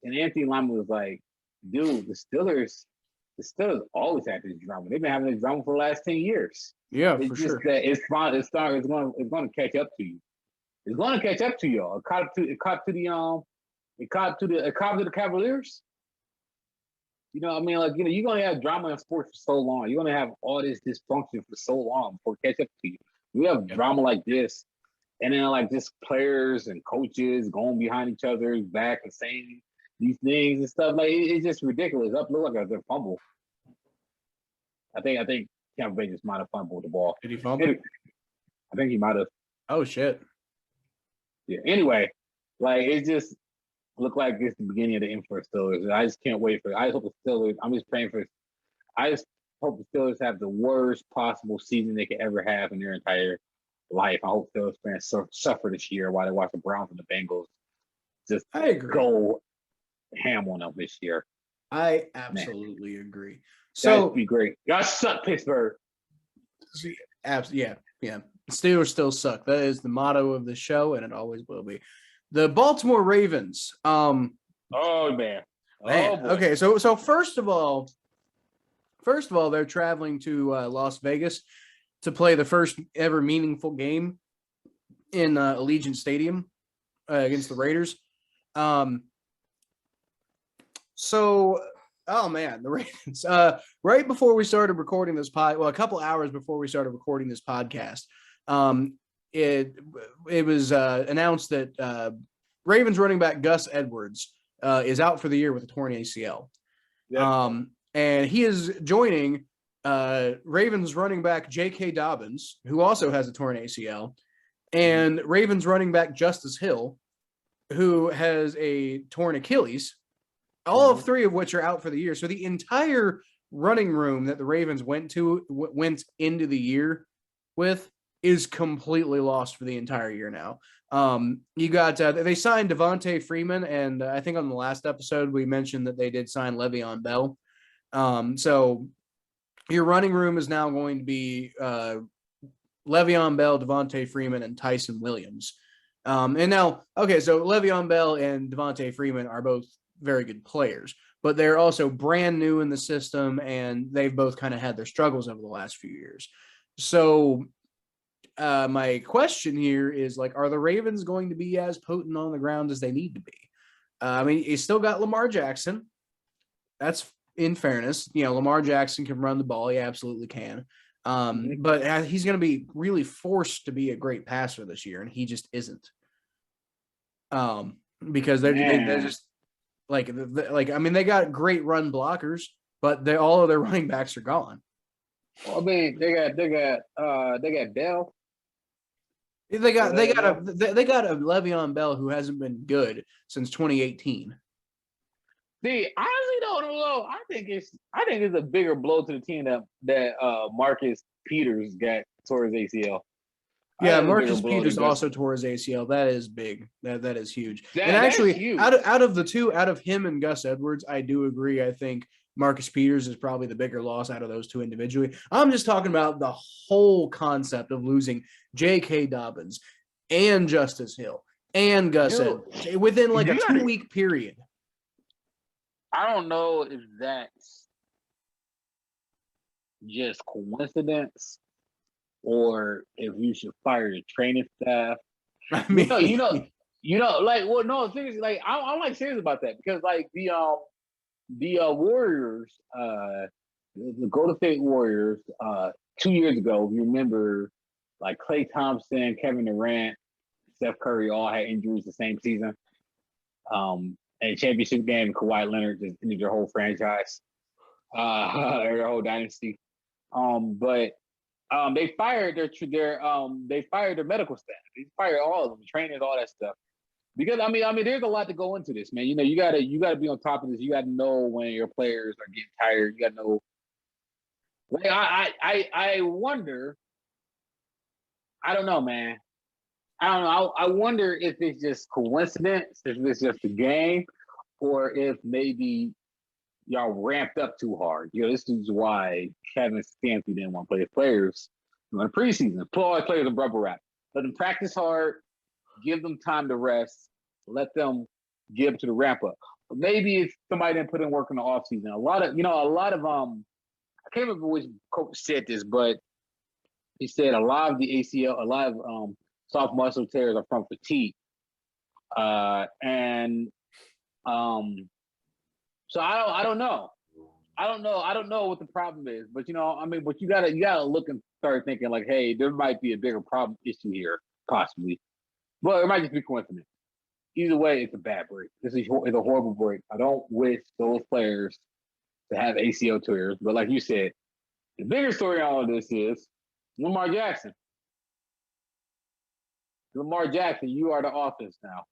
S2: And Anthony Lima was like, dude, the Steelers always had this drama. They've been having this drama for the last 10 years.
S1: Yeah,
S2: It's
S1: for
S2: just
S1: sure.
S2: that it's going to catch up to you. It's going to catch up to y'all. It caught to the Cavaliers. You know what I mean? Like, you know, you're going to have drama in sports for so long. You're going to have all this dysfunction for so long before it catch up to you. We have drama like this, and then like just players and coaches going behind each other's back and saying these things and stuff. Like, it's just ridiculous. It looked like a fumble. I think Tampa Bay just might have fumbled the ball.
S1: Did he fumble?
S2: I think he might have.
S1: Oh, shit.
S2: Yeah. Anyway, like, it just looked like it's the beginning of the end for the Steelers. I just can't wait for it. I just hope the Steelers. I'm just praying for. I just hope the Steelers have the worst possible season they could ever have in their entire life. I hope Steelers fans suffer this year while they watch the Browns and the Bengals just
S1: I agree.
S2: go ham on them this year.
S1: I absolutely agree.
S2: That'd
S1: So,
S2: be great. Y'all suck, Pittsburgh.
S1: yeah. The Steelers still suck. That is the motto of the show, and it always will be. The Baltimore Ravens.
S2: Oh man.
S1: Man.
S2: Boy.
S1: Okay, so first of all, they're traveling to Las Vegas to play the first ever meaningful game in Allegiant Stadium against the Raiders. Oh man, the Ravens. Right before we started recording this a couple hours before we started recording this podcast, it was announced that Ravens running back Gus Edwards is out for the year with a torn ACL. Yep. And he is joining Ravens running back J.K. Dobbins, who also has a torn ACL, and Ravens running back Justice Hill, who has a torn Achilles. All of three of which are out for the year. So the entire running room that the Ravens went into the year with is completely lost for the entire year now. You got they signed Devontae Freeman, and I think on the last episode we mentioned that they did sign Le'Veon Bell. So your running room is now going to be Le'Veon Bell, Devontae Freeman, and Tyson Williams. And now, okay, so Le'Veon Bell and Devontae Freeman are both very good players, but they're also brand new in the system, and they've both kind of had their struggles over the last few years. So my question here is, like, are the Ravens going to be as potent on the ground as they need to be? I mean, you still got Lamar Jackson. That's in fairness. You know, Lamar Jackson can run the ball. He absolutely can. But he's going to be really forced to be a great passer this year, and he just isn't. Because they're just like I mean, they got great run blockers, but all of their running backs are gone.
S2: Well, I mean, they got Bell.
S1: They got a Le'Veon Bell who hasn't been good since 2018.
S2: See, I honestly don't know. I think it's a bigger blow to the team that Marcus Peters got towards ACL.
S1: Yeah, Marcus Peters also tore his ACL. That is big. That is huge. And actually,
S2: huge.
S1: out of the two, out of him and Gus Edwards, I do agree. I think Marcus Peters is probably the bigger loss out of those two individually. I'm just talking about the whole concept of losing J.K. Dobbins and Justice Hill and Gus Edwards within like a 2-week period.
S2: I don't know if that's just coincidence or if you should fire the training staff. I mean, seriously, like I'm like serious about that, because like the Warriors, the Golden State Warriors, 2 years ago, you remember, like Klay Thompson, Kevin Durant, Steph Curry all had injuries the same season. And championship game, Kawhi Leonard just ended their whole franchise, their whole dynasty. But they fired their medical staff. They fired all of them, trainers, all that stuff. Because I mean, there's a lot to go into this, man. You know, you gotta be on top of this. You gotta know when your players are getting tired. You gotta know. Like I wonder. I don't know, man. I don't know. I wonder if it's just coincidence, if it's just a game, or if maybe y'all ramped up too hard. You know, this is why Kevin Stefanski didn't want to play his players in the preseason. Put all his players in rubber wrap. Let them practice hard, give them time to rest, let them give to the ramp up. maybe if somebody didn't put in work in the offseason. A lot of I can't remember which coach said this, but he said a lot of the ACL, a lot of soft muscle tears are from fatigue. And so I don't know. I don't know what the problem is, but but you gotta look and start thinking like, hey, there might be a bigger problem issue here, possibly. Well, it might just be coincidence. Either way, it's a bad break. This is a horrible break. I don't wish those players to have ACL tears, but like you said, the bigger story on all of this is Lamar Jackson. Lamar Jackson, you are the offense now.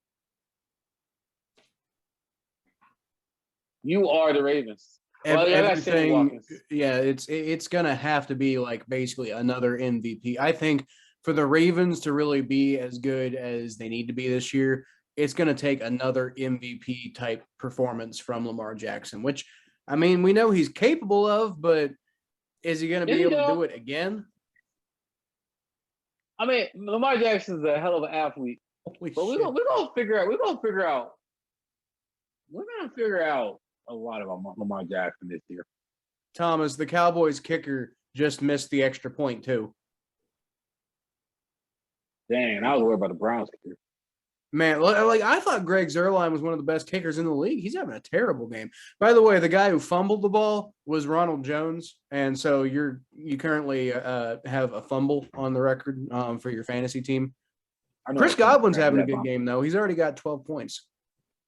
S2: You are the Ravens. Well,
S1: Everything, yeah, it's gonna have to be like basically another MVP. I think for the Ravens to really be as good as they need to be this year, it's gonna take another MVP type performance from Lamar Jackson, which I mean we know he's capable of, but is he gonna be able to do it again?
S2: I mean, Lamar Jackson's a hell of an athlete, but we're gonna figure out a lot about Lamar Jackson this year.
S1: Thomas, the Cowboys kicker just missed the extra point too.
S2: Dang, I was worried about the Browns kicker.
S1: Man, like I thought Greg Zuerlein was one of the best kickers in the league. He's having a terrible game. By the way, the guy who fumbled the ball was Ronald Jones, and so you currently have a fumble on the record for your fantasy team. Chris Godwin's having a good game though. He's already got 12 points.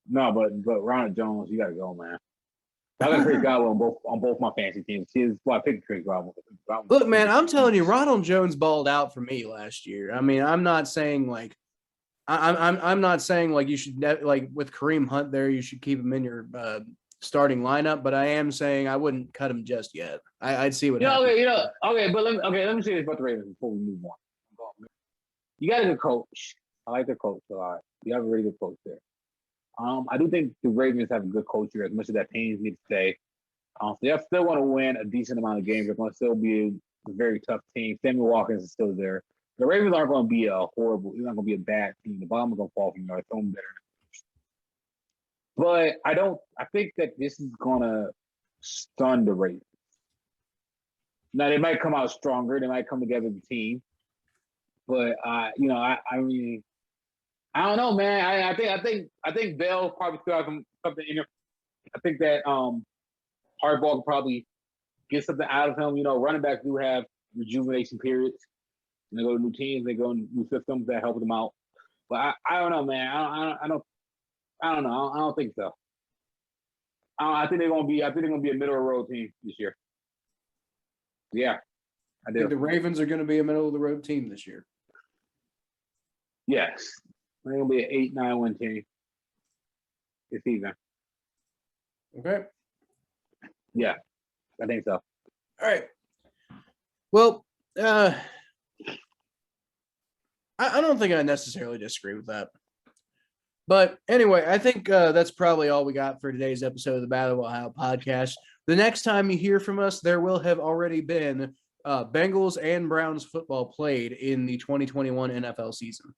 S2: No, but Ronald Jones, you got to go, man. I got Chris Godwin on both my fantasy teams. I picked Chris Godwin.
S1: Look, man, I'm telling you, Ronald Jones balled out for me last year. I mean, I'm not saying like I'm not saying like you should like with Kareem Hunt there, you should keep him in your starting lineup, but I am saying I wouldn't cut him just yet. I'd see what happens.
S2: Okay, but let me say this about the Ravens before we move on. You got a good coach. I like the coach a lot. You have a really good coach there. I do think the Ravens have a good coach here, as much as that pains me to say. So they still want to win a decent amount of games. They're going to still be a very tough team. Samuel Watkins is still there. The Ravens aren't going to be a horrible, it's not going to be a bad team. The bottom is going to fall from you. It's going better. But I think that this is going to stun the Ravens. Now, they might come out stronger. They might come together as a team. But, I mean, I don't know, man. I think Bell probably still has something in there. I think that Hardball can probably get something out of him. Running backs do have rejuvenation periods. When they go to new teams, they go in new systems that help them out. But I don't know, man. I don't know. I don't think so. I think they're gonna be a middle of the road team this year. Yeah, I do.
S1: Think the Ravens are going to be a middle of the road team this year.
S2: Yes, they're gonna be an 8-9 win team this season.
S1: Okay.
S2: Yeah, I think so.
S1: All right. Well, I don't think I necessarily disagree with that. But anyway, I think that's probably all we got for today's episode of the Battle of Ohio podcast. The next time you hear from us, there will have already been Bengals and Browns football played in the 2021 NFL season.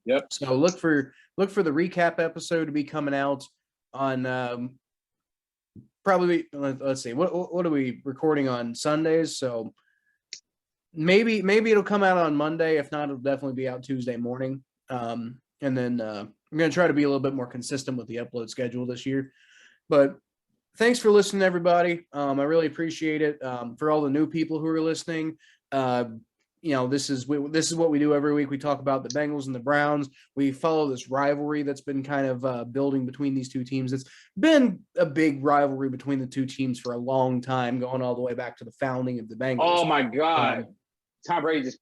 S2: Yep.
S1: So look for the recap episode to be coming out on probably, let's see, what are we recording on Sundays? So maybe it'll come out on Monday. If not, it'll definitely be out Tuesday morning. And then I'm going to try to be a little bit more consistent with the upload schedule this year. But thanks for listening, everybody. I really appreciate it. For all the new people who are listening, this is what we do every week. We talk about the Bengals and the Browns. We follow this rivalry that's been kind of building between these two teams. It's been a big rivalry between the two teams for a long time, going all the way back to the founding of the Bengals.
S2: Oh my God. Tom Brady just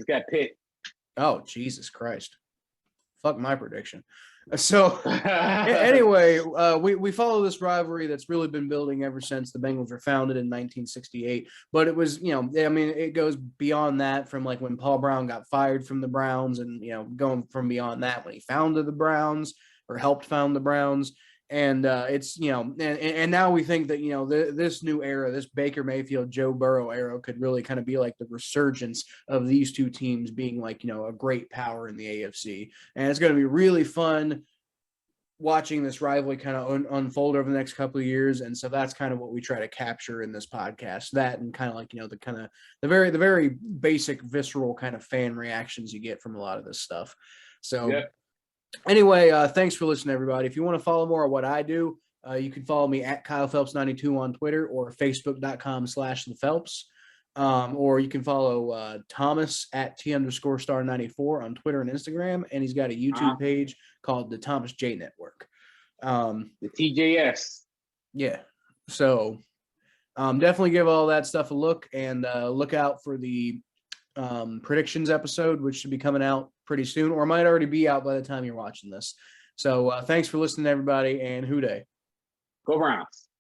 S2: got picked.
S1: Oh, Jesus Christ. Fuck my prediction. So anyway, we follow this rivalry that's really been building ever since the Bengals were founded in 1968. But it was, it goes beyond that, from like when Paul Brown got fired from the Browns, and, going from beyond that when he founded the Browns or helped found the Browns. And it's, and now we think that, this new era, this Baker Mayfield, Joe Burrow era could really kind of be like the resurgence of these two teams being like, a great power in the AFC. And it's going to be really fun watching this rivalry kind of unfold over the next couple of years. And so that's kind of what we try to capture in this podcast, that and kind of like, the very basic visceral kind of fan reactions you get from a lot of this stuff. So anyway, thanks for listening, everybody. If you want to follow more of what I do, you can follow me at Kyle Phelps 92 on Twitter or facebook.com/the Phelps. Or you can follow Thomas at T_star94 on Twitter and Instagram. And he's got a YouTube page called the Thomas J Network.
S2: The TJS.
S1: Yeah. So definitely give all that stuff a look, and look out for the predictions episode, which should be coming out pretty soon, or might already be out by the time you're watching this. So thanks for listening, everybody, and Hoo Day.
S2: Go Browns.